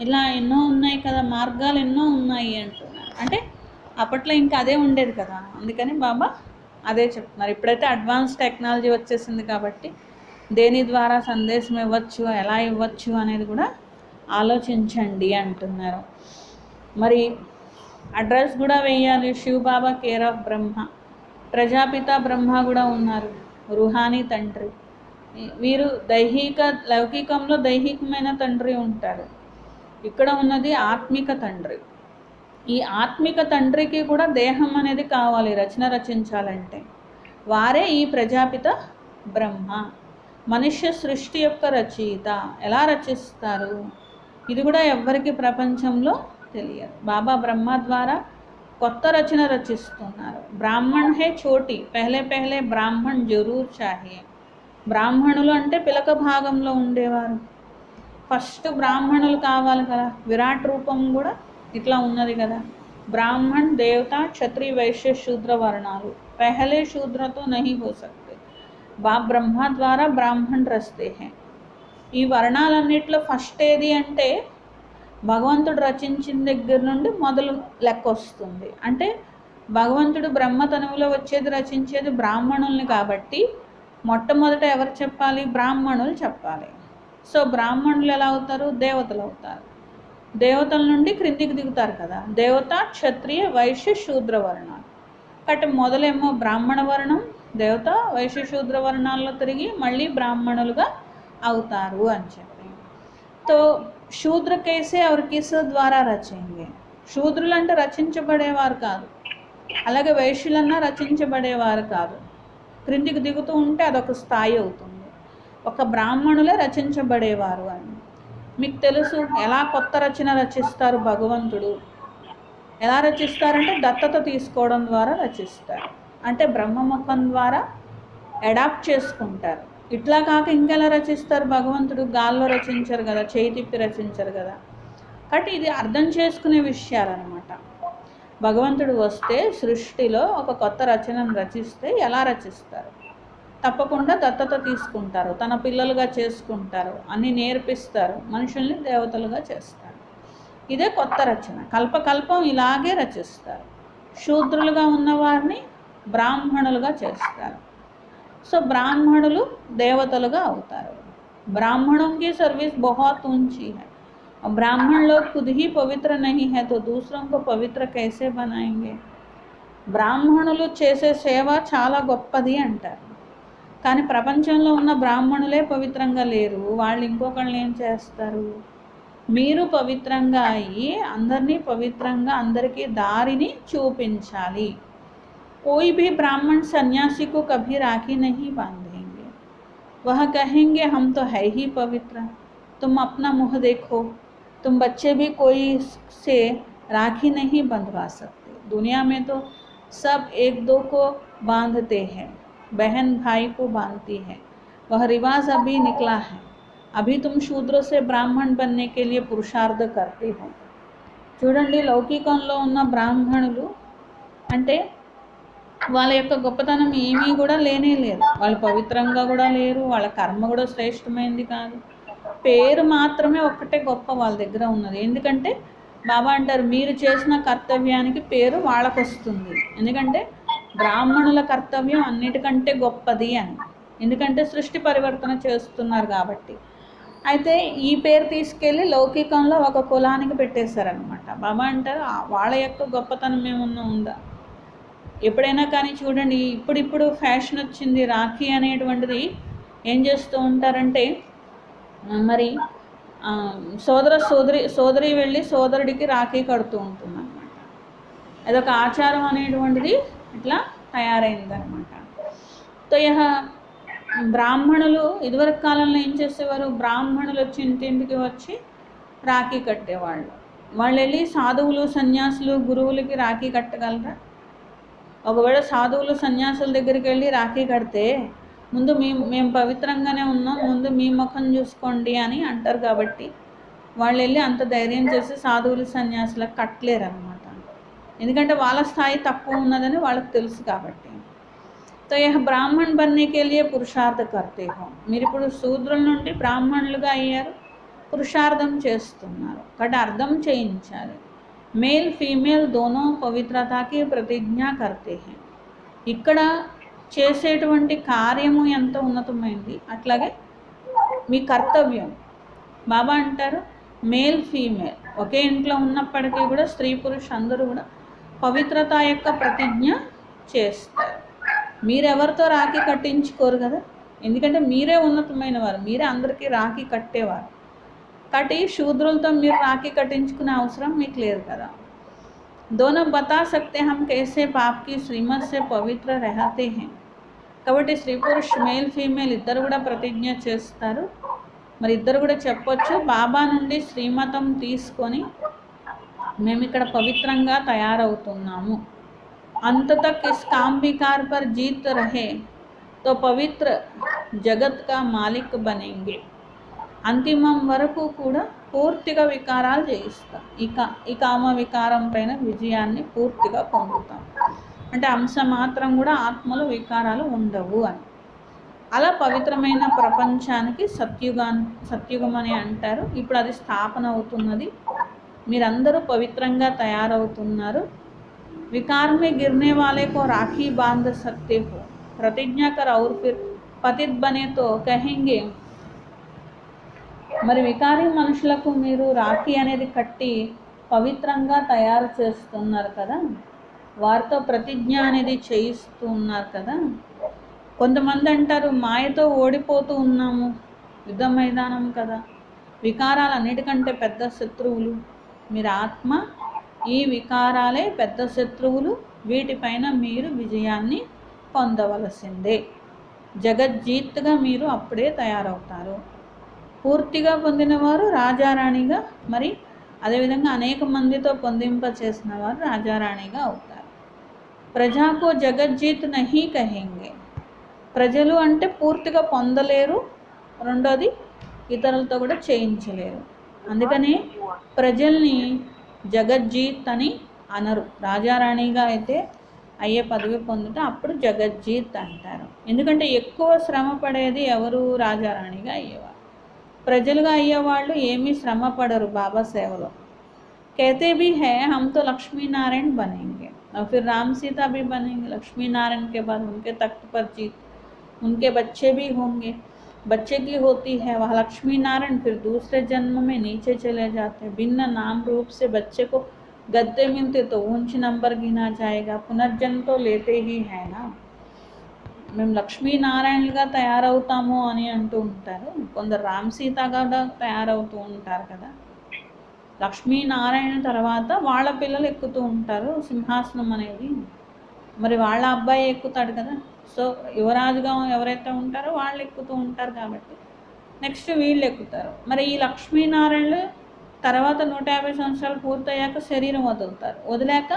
ఇలా ఎన్నో ఉన్నాయి కదా, మార్గాలు ఎన్నో ఉన్నాయి అంటున్నారు. అంటే అప్పట్లో ఇంకా అదే ఉండేది కదా, అందుకని బాబా అదే చెప్తున్నారు. ఇప్పుడైతే అడ్వాన్స్ టెక్నాలజీ వచ్చేసింది కాబట్టి దేని ద్వారా సందేశం ఇవ్వచ్చు, ఎలా ఇవ్వచ్చు అనేది కూడా ఆలోచించండి అంటున్నారు. మరి అడ్రస్ కూడా వేయాలి, శివ్ బాబా కేర్ ఆఫ్ బ్రహ్మ. ప్రజాపిత బ్రహ్మ కూడా ఉన్నారు, రుహానీ తండ్రి. వీరు లౌకికంలో దైహికమైన తండ్రి ఉంటారు, ఇక్కడ ఉన్నది ఆత్మిక తండ్రి. ఈ ఆత్మిక తండ్రికి కూడా దేహం అనేది కావాలి రచన రచించాలంటే. వారే ఈ ప్రజాపిత బ్రహ్మ, మనుష్య సృష్టి యొక్క రచయిత. ఎలా రచిస్తారు ఇది కూడా ఎవ్వరికి ప్రపంచంలో తెలియదు. బాబా బ్రహ్మ ద్వారా కొత్త రచన రచిస్తున్నారు. బ్రాహ్మణ్ హే చోటి, పెహలే బ్రాహ్మణ్ జరూర్ చాహియే. బ్రాహ్మణులు అంటే పిలక భాగంలో ఉండేవారు, ఫస్ట్ బ్రాహ్మణులు కావాలి కదా. విరాట్ రూపం కూడా ఇట్లా ఉన్నది కదా. బ్రాహ్మణ్ దేవత క్షత్రియ వైశ్య శూద్ర వర్ణాలు, పహలే శూద్రతో నహీ హో సక్తే. బ్రహ్మ ద్వారా బ్రాహ్మణ్ రస్తే హే. ఈ వర్ణాలన్నిట్లో ఫస్ట్ ఏది అంటే భగవంతుడు రచించిన దగ్గర నుండి మొదలు లెక్క వస్తుంది. అంటే భగవంతుడు బ్రహ్మతనువులో వచ్చేది రచించేది బ్రాహ్మణుల్ని కాబట్టి మొట్టమొదట ఎవరు చెప్పాలి? బ్రాహ్మణులు చెప్పాలి. సో బ్రాహ్మణులు ఎలా అవుతారు? దేవతలు అవుతారు. దేవతల నుండి క్రిందికి దిగుతారు కదా, దేవత క్షత్రియ వైశ్య శూద్ర వర్ణాలు. కాబట్టి మొదలేమో బ్రాహ్మణ వర్ణం, దేవత వైశ్య శూద్ర వర్ణాల్లో తిరిగి మళ్ళీ బ్రాహ్మణులుగా అవుతారు అని చెప్పి. తో శూద్ర కేసే और किस ద్వారా రచింగే. శూద్రులు అంటే రచించబడేవారు కాదు, అలాగే వైశ్యులన్నా రచించబడేవారు కాదు. క్రిందికి దిగుతూ ఉంటే అదొక స్థాయి అవుతుంది. ఒక బ్రాహ్మణులే రచించబడేవారు అని మీకు తెలుసు. ఎలా కొత్త రచన రచిస్తారు భగవంతుడు? ఎలా రచిస్తారంటే దత్తత తీసుకోవడం ద్వారా రచిస్తారు. అంటే బ్రహ్మముఖం ద్వారా అడాప్ట్ చేసుకుంటారు. ఇట్లా కాక ఇంకెలా రచిస్తారు? భగవంతుడు గాల్లో రచించరు కదా, చేయి తిప్పి రచించరు కదా. కాబట్టి ఇది అర్థం చేసుకునే విషయాలన్నమాట. భగవంతుడు వస్తే సృష్టిలో ఒక కొత్త రచనను రచిస్తే ఎలా రచిస్తారు? తప్పకుండా దత్తత తీసుకుంటారు, తన పిల్లలుగా చేసుకుంటారు, అన్నీ నేర్పిస్తారు, మనుషుల్ని దేవతలుగా చేస్తారు. ఇదే కొత్త రచన. కల్పకల్పం ఇలాగే రచిస్తారు. శూద్రులుగా ఉన్నవారిని బ్రాహ్మణులుగా చేస్తారు. సో బ్రాహ్మణులు దేవతలుగా అవుతారు. ब्राह्मणों की सर्विस बहुत ऊंची है। ब्राह्मण लोग खुद ही पवित्र नहीं है तो दूसरों को पवित्र कैसे बनाएंगे? బ్రాహ్మణులు చేసే సేవ చాలా గొప్పది అంటారు, కానీ ప్రపంచంలో ఉన్న బ్రాహ్మణులే పవిత్రంగా లేరు. వాళ్ళు ఇంకొకళ్ళని ఏం చేస్తారు? మీరు పవిత్రంగా అయ్యి అందరినీ పవిత్రంగా, అందరికీ దారిని చూపించాలి. कोई भी ब्राह्मण सन्यासी को कभी राखी नहीं बांधेंगे। वह कहेंगे हम तो है ही पवित्र, तुम अपना मुँह देखो, तुम बच्चे भी कोई से राखी नहीं बंधवा सकते। दुनिया में तो सब एक दो को बांधते हैं, बहन भाई को बांधती है, वह रिवाज अभी निकला है। अभी तुम शूद्र से ब्राह्मण बनने के लिए पुरुषार्थ करते हो। చూడండి, లౌకికంలో ఉన్న బ్రాహ్మణులు అంటే వాళ్ళ యొక్క గొప్పతనం ఏమీ కూడా లేనే లేదు. వాళ్ళు పవిత్రంగా కూడా లేరు, వాళ్ళ కర్మ కూడా శ్రేష్టమైంది కాదు. పేరు మాత్రమే ఒక్కటే గొప్ప వాళ్ళ దగ్గర ఉన్నది. ఎందుకంటే బాబా అంటారు, మీరు చేసిన కర్తవ్యానికి పేరు వాళ్ళకు వస్తుంది. ఎందుకంటే బ్రాహ్మణుల కర్తవ్యం అన్నిటికంటే గొప్పది అని, ఎందుకంటే సృష్టి పరివర్తన చేస్తున్నారు కాబట్టి. అయితే ఈ పేరు తీసుకెళ్ళి లౌకికంలో ఒక కులానికి పెట్టేశారనమాట. బాబా అంటారు, వాళ్ళ యొక్క గొప్పతనం ఏమన్నా ఉందా? ఎప్పుడైనా కానీ చూడండి, ఇప్పుడిప్పుడు ఫ్యాషన్ వచ్చింది రాఖీ అనేటువంటిది. ఏం చేస్తూ ఉంటారంటే మరి సోదరి వెళ్ళి సోదరుడికి రాఖీ కడుతూ ఉంటుంది అనమాట. అదొక ఆచారం అనేటువంటిది ఇట్లా తయారైందనమాట. తో యహ బ్రాహ్మణులు ఇదివరకు కాలంలో ఏం చేసేవారు? బ్రాహ్మణులు వచ్చి ఇంటింటికి వచ్చి రాఖీ కట్టేవాళ్ళు. వాళ్ళు వెళ్ళి సాధువులు సన్యాసులు గురువులకి రాఖీ కట్టగలరా? ఒకవేళ సాధువులు సన్యాసుల దగ్గరికి వెళ్ళి రాఖీ కడితే ముందు మేము పవిత్రంగానే ఉన్నాం, ముందు మీ ముఖం చూసుకోండి అని అంటారు. కాబట్టి వాళ్ళు వెళ్ళి అంత ధైర్యం చేసి సాధువులు సన్యాసులకు కట్టలేరన్నమాట. ఎందుకంటే వాళ్ళ స్థాయి తక్కువ ఉన్నదని వాళ్ళకి తెలుసు కాబట్టి. తో యహ బ్రాహ్మణ్ బన్నే కే లియే పురుషార్థ కర్తే హో. మీరు ఇప్పుడు శూద్రుల నుండి బ్రాహ్మణులుగా అయ్యారు, పురుషార్థం చేస్తున్నారు. కాబట్టి అర్థం చేయించాలి. మేల్ ఫీమేల్ దోనో పవిత్రతకి ప్రతిజ్ఞ కర్తే హై. ఇక్కడ చేసేటువంటి కార్యము ఎంత ఉన్నతమైంది, అట్లాగే మీ కర్తవ్యం. బాబా అంటారు, మేల్ ఫీమేల్ ఒకే ఇంట్లో ఉన్నప్పటికీ కూడా స్త్రీ పురుష అందరూ కూడా పవిత్రత యొక్క ప్రతిజ్ఞ చేస్తారు. మీరెవరితో రాఖీ కట్టించుకోరు కదా, ఎందుకంటే మీరే ఉన్నతమైన వారు, మీరే అందరికీ రాఖీ కట్టేవారు. కాబట్టి శూద్రులతో మీరు రాఖీ కట్టించుకునే అవసరం మీకు లేదు కదా. दोनों बता सकते हम कैसे पाप की श्रीमत से पवित्र रहते हैं. కాబట్టి స్త్రీ పురుష్ మేల్ ఫీమేల్ ఇద్దరు కూడా ప్రతిజ్ఞ చేస్తారు. మరి ఇద్దరు కూడా చెప్పొచ్చు, బాబా నుండి శ్రీమతం తీసుకొని మేము ఇక్కడ పవిత్రంగా తయారవుతున్నాము. अंत तक इस काम विकार पर जीत रहे तो पवित्र जगत का मालिक बनेंगे. అంతిమం వరకు కూడా పూర్తిగా వికారాలు జయిస్తాం. ఈ కామ వికారం పైన విజయాన్ని పూర్తిగా పొందుతాం. అంటే అంశ మాత్రం కూడా ఆత్మలో వికారాలు ఉండవు అని. అలా పవిత్రమైన ప్రపంచానికి సత్యుగం అని అంటారు. ఇప్పుడు అది స్థాపన అవుతున్నది, మీరందరూ పవిత్రంగా తయారవుతున్నారు. विकार में गिरने वाले को राखी बांध सकते हो, प्रतिज्ञा कर और फिर पतित बने तो कहेंगे. మరి వికారి మనుషులకు మీరు రాఖీ అనేది కట్టి పవిత్రంగా తయారు చేస్తున్నారు కదా, వారితో ప్రతిజ్ఞ అనేది చేయిస్తున్నారు కదా. కొంతమంది అంటారు మాయతో ఓడిపోతూ ఉన్నాము, యుద్ధ మైదానం కదా, వికారాలన్నిటికంటే పెద్ద శత్రువులు మీరు ఆత్మ, ఈ వికారాలే పెద్ద శత్రువులు, వీటిపైన మీరు విజయాన్ని పొందవలసిందే. జగజ్జీత్గా మీరు అప్పుడే తయారవుతారు. పూర్తిగా పొందినవారు రాజారాణిగా, మరి అదేవిధంగా అనేక మందితో పొందింప చేసిన వారు రాజారాణిగా అవుతారు. ప్రజాకు జగజ్జీత్ నహీ కహెంగే, ప్రజలు అంటే పూర్తిగా పొందలేరు, రెండోది ఇతరులతో కూడా చేయించలేరు. అందుకని ప్రజల్ని జగజ్జీత్ అని అనరు. రాజారాణిగా అయితే అయ్యే పదవి పొందుతే అప్పుడు జగజ్జీత్ అంటారు. ఎందుకంటే ఎక్కువ శ్రమ పడేది ఎవరు, రాజారాణిగా అయ్యేవారు. ప్రజలుగా అయ్యేవాళ్ళు ఏమీ శ్రమ పడరు బాబా సేవలో. कहते भी है हम तो लक्ष्मी नारायण बनेंगे और फिर राम सीता भी बनेंगे. लक्ष्मी नारायण के बाद उनके तख्त पर जीत, उनके बच्चे भी होंगे. बच्चे की होती है वह लक्ष्मी नारायण, फिर दूसरे जन्म में नीचे चले जाते हैं. भिन्न नाम रूप से बच्चे को गद्दे मिलते तो ऊंच नंबर गिना जाएगा. पुनर्जन्म तो लेते ही है ना. మేము లక్ష్మీనారాయణులుగా తయారవుతాము అని అంటూ ఉంటారు. కొందరు రామ్ సీతగా తయారవుతూ ఉంటారు కదా. లక్ష్మీనారాయణ తర్వాత వాళ్ళ పిల్లలు ఎక్కుతూ ఉంటారు సింహాసనం అనేది. మరి వాళ్ళ అబ్బాయి ఎక్కుతాడు కదా. సో యువరాజుగా ఎవరైతే ఉంటారో వాళ్ళు ఎక్కుతూ ఉంటారు కాబట్టి నెక్స్ట్ వీళ్ళు ఎక్కుతారు. మరి ఈ లక్ష్మీనారాయణులు తర్వాత 150 సంవత్సరాలు పూర్తయ్యాక శరీరం వదులుతారు. వదిలాక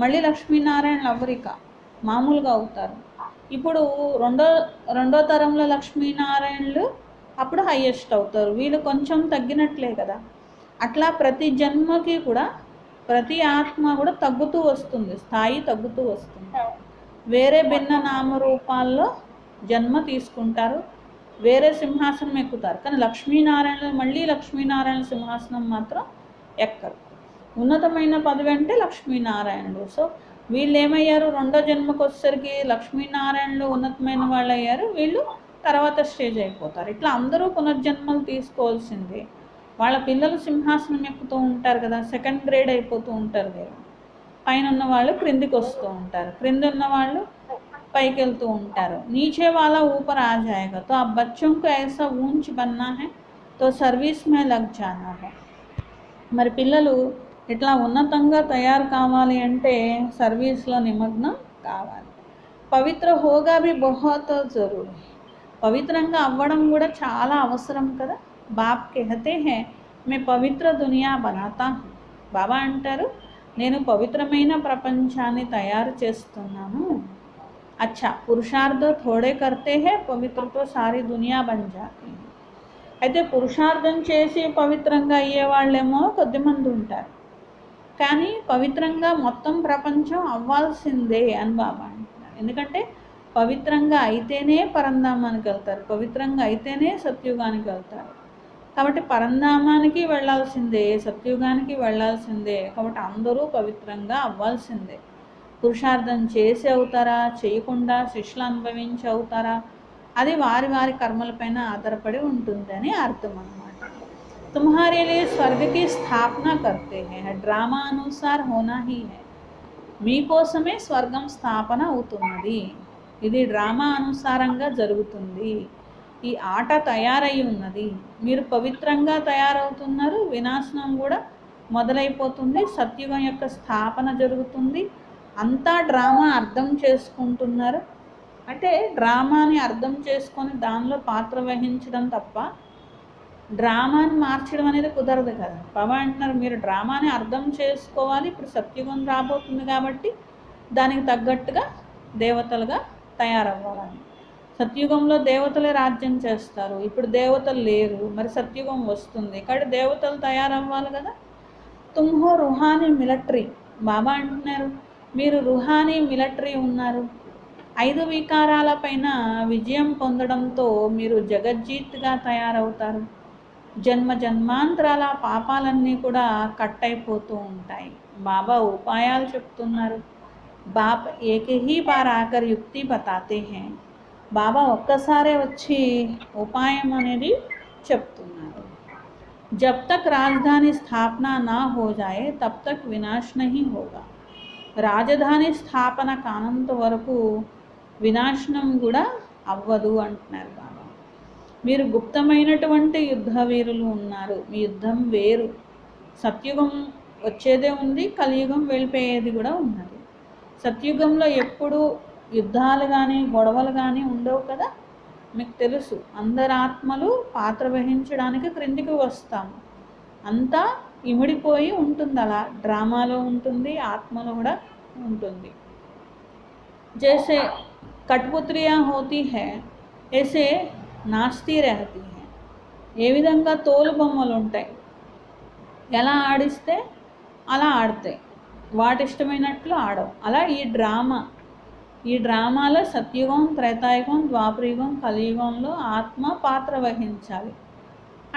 మళ్ళీ లక్ష్మీనారాయణులు అవ్వరిక మామూలుగా అవుతారు. ఇప్పుడు రెండో తరంలో లక్ష్మీనారాయణులు అప్పుడు హయ్యెస్ట్ అవుతారు. వీళ్ళు కొంచెం తగ్గినట్లే కదా. అట్లా ప్రతి జన్మకి కూడా ప్రతి ఆత్మ కూడా తగ్గుతూ వస్తుంది, స్థాయి తగ్గుతూ వస్తుంది. వేరే భిన్న నామరూపాల్లో జన్మ తీసుకుంటారు, వేరే సింహాసనం ఎక్కుతారు. కానీ లక్ష్మీనారాయణ మళ్ళీ లక్ష్మీనారాయణ సింహాసనం మాత్రం ఎక్కరు. ఉన్నతమైన పదవి అంటే లక్ష్మీనారాయణుడు. సో వీళ్ళు ఏమయ్యారు, రెండో జన్మకు వచ్చేసరికి లక్ష్మీనారాయణులు ఉన్నతమైన వాళ్ళు అయ్యారు, వీళ్ళు తర్వాత స్టేజ్ అయిపోతారు. ఇట్లా అందరూ పునర్జన్మలు తీసుకోవాల్సిందే. వాళ్ళ పిల్లలు సింహాసనం ఎక్కుతూ ఉంటారు కదా, సెకండ్ గ్రేడ్ అయిపోతూ ఉంటారు. వీళ్ళు పైన ఉన్న వాళ్ళు క్రిందికి వస్తూ ఉంటారు, క్రింది ఉన్న వాళ్ళు పైకి వెళ్తూ ఉంటారు. नीचे वाला ऊपर आ जाएगा तो अब बच्चों को ऐसा ऊंच बनना है तो सर्विस में लग जाना है. మరి పిల్లలు ఇట్లా ఉన్నతంగా తయారు కావాలి అంటే సర్వీస్లో నిమగ్నం కావాలి. పవిత్ర హోగా भी बहुत ज़रूरी. పవిత్రంగా అవ్వడం కూడా చాలా అవసరం కదా. బాప్ कहते हैं मैं పవిత్ర దునియా బనాతా హూ. బాబా అంటారు నేను పవిత్రమైన ప్రపంచాన్ని తయారు చేస్తున్నాను. अच्छा पुरुषार्थ थोड़े करते हैं पवित्र तो सारी दुनिया बन जाती है. అయితే పురుషార్థం చేసి పవిత్రంగా అయ్యే వాళ్ళేమో కొద్దిమంది ఉంటారు, కానీ పవిత్రంగా మొత్తం ప్రపంచం అవ్వాల్సిందే అని బాబా అంటున్నారు. ఎందుకంటే పవిత్రంగా అయితేనే పరంధామానికి వెళ్తారు, పవిత్రంగా అయితేనే సత్యుగానికి వెళ్తారు. కాబట్టి పరంధామానికి వెళ్ళాల్సిందే, సత్యుగానికి వెళ్ళాల్సిందే. కాబట్టి అందరూ పవిత్రంగా అవ్వాల్సిందే. పురుషార్థం చేసి అవుతారా, చేయకుండా శిక్షలు అనుభవించి అవుతారా, అది వారి వారి కర్మలపైన ఆధారపడి ఉంటుందని అర్థం అన్నమాట. తుమ్హారే లియే స్వర్గ కి స్థాపన కర్తే హై, డ్రామా అనుసార్ హోనా హీ హై. మీకోసమే స్వర్గం స్థాపన అవుతున్నది. ఇది డ్రామా అనుసారంగా జరుగుతుంది. ఈ ఆట తయారై ఉన్నది. మీరు పవిత్రంగా తయారవుతున్నారు, వినాశనం కూడా మొదలైపోతుంది. సత్యుగం యొక్క స్థాపన జరుగుతుంది. అంతా డ్రామా అర్థం చేసుకుంటున్నారు. అంటే డ్రామాని అర్థం చేసుకొని దానిలో పాత్ర వహించడం తప్ప డ్రామాని మార్చడం అనేది కుదరదు కదా. బాబా అంటున్నారు మీరు డ్రామాని అర్థం చేసుకోవాలి. ఇప్పుడు సత్యుగం రాబోతుంది కాబట్టి దానికి తగ్గట్టుగా దేవతలుగా తయారవ్వాలని. సత్యుగంలో దేవతలే రాజ్యం చేస్తారు. ఇప్పుడు దేవతలు లేరు, మరి సత్యుగం వస్తుంది కాబట్టి దేవతలు తయారవ్వాలి కదా. తుమ్హో రుహానీ మిలిటరీ. బాబా అంటున్నారు మీరు రుహానీ మిలిటరీ ఉన్నారు. 5 వికారాలపైన విజయం పొందడంతో మీరు జగజ్జీత్గా తయారవుతారు. జన్మ జన్మాంతరాల పాపాలన్నీ కూడా కట్ అయిపోతూ ఉంటాయి. బాబా ఉపాయాలు చెప్తున్నారు. బాప్ ఏకహీ బార్ ఆకర్ యుక్తి బతాతే హై. బాబా ఒక్కసారే వచ్చి ఉపాయం అనేది చెప్తున్నారు. జబ్ తక్ రాజధాని స్థాపన నా హో జాయే తబ్ తక్ వినాశ్ నహీ హోగా. రాజధాని స్థాపన కానంత వరకు వినాశనం కూడా అవ్వదు అంటున్నారు బాబా. మీరు గుప్తమైనటువంటి యుద్ధ వీరులు ఉన్నారు. మీ యుద్ధం వేరు. సత్యుగం వచ్చేదే ఉంది, కలియుగం వెళ్ళిపోయేది కూడా ఉన్నది. సత్యుగంలో ఎప్పుడు యుద్ధాలు కానీ గొడవలు కానీ ఉండవు కదా. మీకు తెలుసు అందరు ఆత్మలు పాత్ర వహించడానికి క్రిందికి వస్తాము. అంతా ఇమిడిపోయి ఉంటుంది. అలా డ్రామాలో ఉంటుంది, ఆత్మలో కూడా ఉంటుంది. జైసే కఠపుత్రియా హోతీ హై ऐसे నాస్తి రహతీ హై. ఏ విధంగా తోలు బొమ్మలు ఉంటాయి, ఎలా ఆడిస్తే అలా ఆడతాయి, వాటి ఇష్టమైనట్లు ఆడవు. అలా ఈ డ్రామాలో సత్యుగం, త్రేతాయుగం, ద్వాపరయుగం, కలియుగంలో ఆత్మ పాత్ర వహించాలి.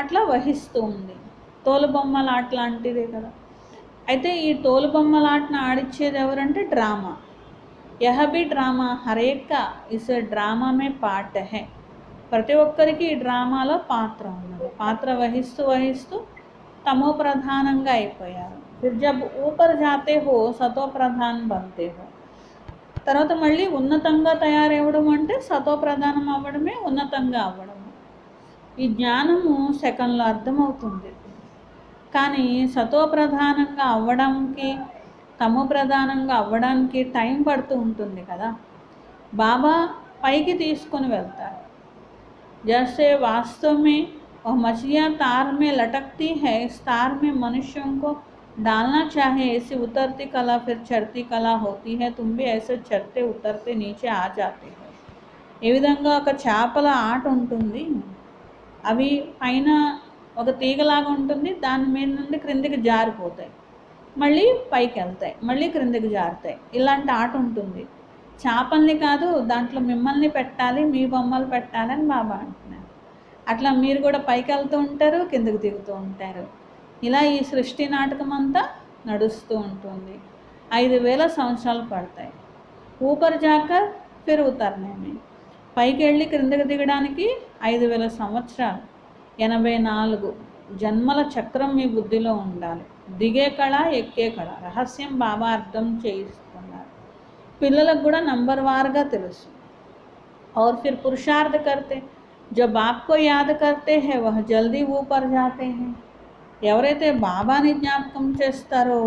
అట్లా వహిస్తూ ఉంది. తోలుబొమ్మల ఆట లాంటిదే కదా. అయితే ఈ తోలుబొమ్మలాటను ఆడిచ్చేది ఎవరంటే డ్రామా. యహ బి డ్రామా హరేక ఇస్ డ్రామా మే పాట హై. ప్రతి ఒక్కరికి ఈ డ్రామాలో పాత్ర ఉన్నది. పాత్ర వహిస్తూ వహిస్తూ తమో ప్రధానంగా అయిపోయారు. ఫిర్ జబ్ ఊపర్ జాతే హో సతో ప్రధాన్ బంతే హో. తర్వాత మళ్ళీ ఉన్నతంగా తయారవ్వడం అంటే సతో ప్రధానం అవ్వడమే ఉన్నతంగా అవ్వడము. ఈ జ్ఞానము సెకండ్లో అర్థమవుతుంది. కానీ సతో ప్రధానంగా అవ్వడానికి, తమో ప్రధానంగా అవ్వడానికి టైం పడుతూ ఉంటుంది కదా. బాబా పైకి తీసుకొని వెళ్తారు. जैसे वास्तव में वह मछलियाँ तार में लटकती है, इस तार में मनुष्यों को डालना चाहे ऐसी उतरती कला फिर चढ़ती कला होती है. तुम भी ऐसे चढ़ते उतरते नीचे आ जाते हो. ఏ విధంగా ఒక చేపల ఆట ఉంటుంది. అవి పైన ఒక తీగలాగా ఉంటుంది, దాని మీద నుండి క్రిందికి జారిపోతాయి, మళ్ళీ పైకి వెళ్తాయి, మళ్ళీ క్రిందికి జారుతాయి. ఇలాంటి ఆట ఉంటుంది. చేపల్ని కాదు, దాంట్లో మిమ్మల్ని పెట్టాలి, మీ బొమ్మలు పెట్టాలని బాబా అంటున్నారు. అట్లా మీరు కూడా పైకి వెళ్తూ ఉంటారు, కిందకి దిగుతూ ఉంటారు. ఇలా ఈ సృష్టి నాటకం అంతా నడుస్తూ ఉంటుంది. 5000 సంవత్సరాలు పడతాయి. ఊపర్ జాకర్ ఫిర్ ఉతర్నేమే. పైకి వెళ్ళి క్రిందకి దిగడానికి 5000 సంవత్సరాలు, 84 జన్మల చక్రం మీ బుద్ధిలో ఉండాలి. దిగే కళ, ఎక్కే కళ రహస్యం బాబా అర్థం చేయిస్తున్నారు. పిల్లలకు కూడా నంబర్ వారుగా తెలుసు. और फिर पुरुषार्थ करते जब आपको याद करते हैं वह जल्दी ऊपर जाते हैं. ఎవరైతే బాబాని జ్ఞాపకం చేస్తారో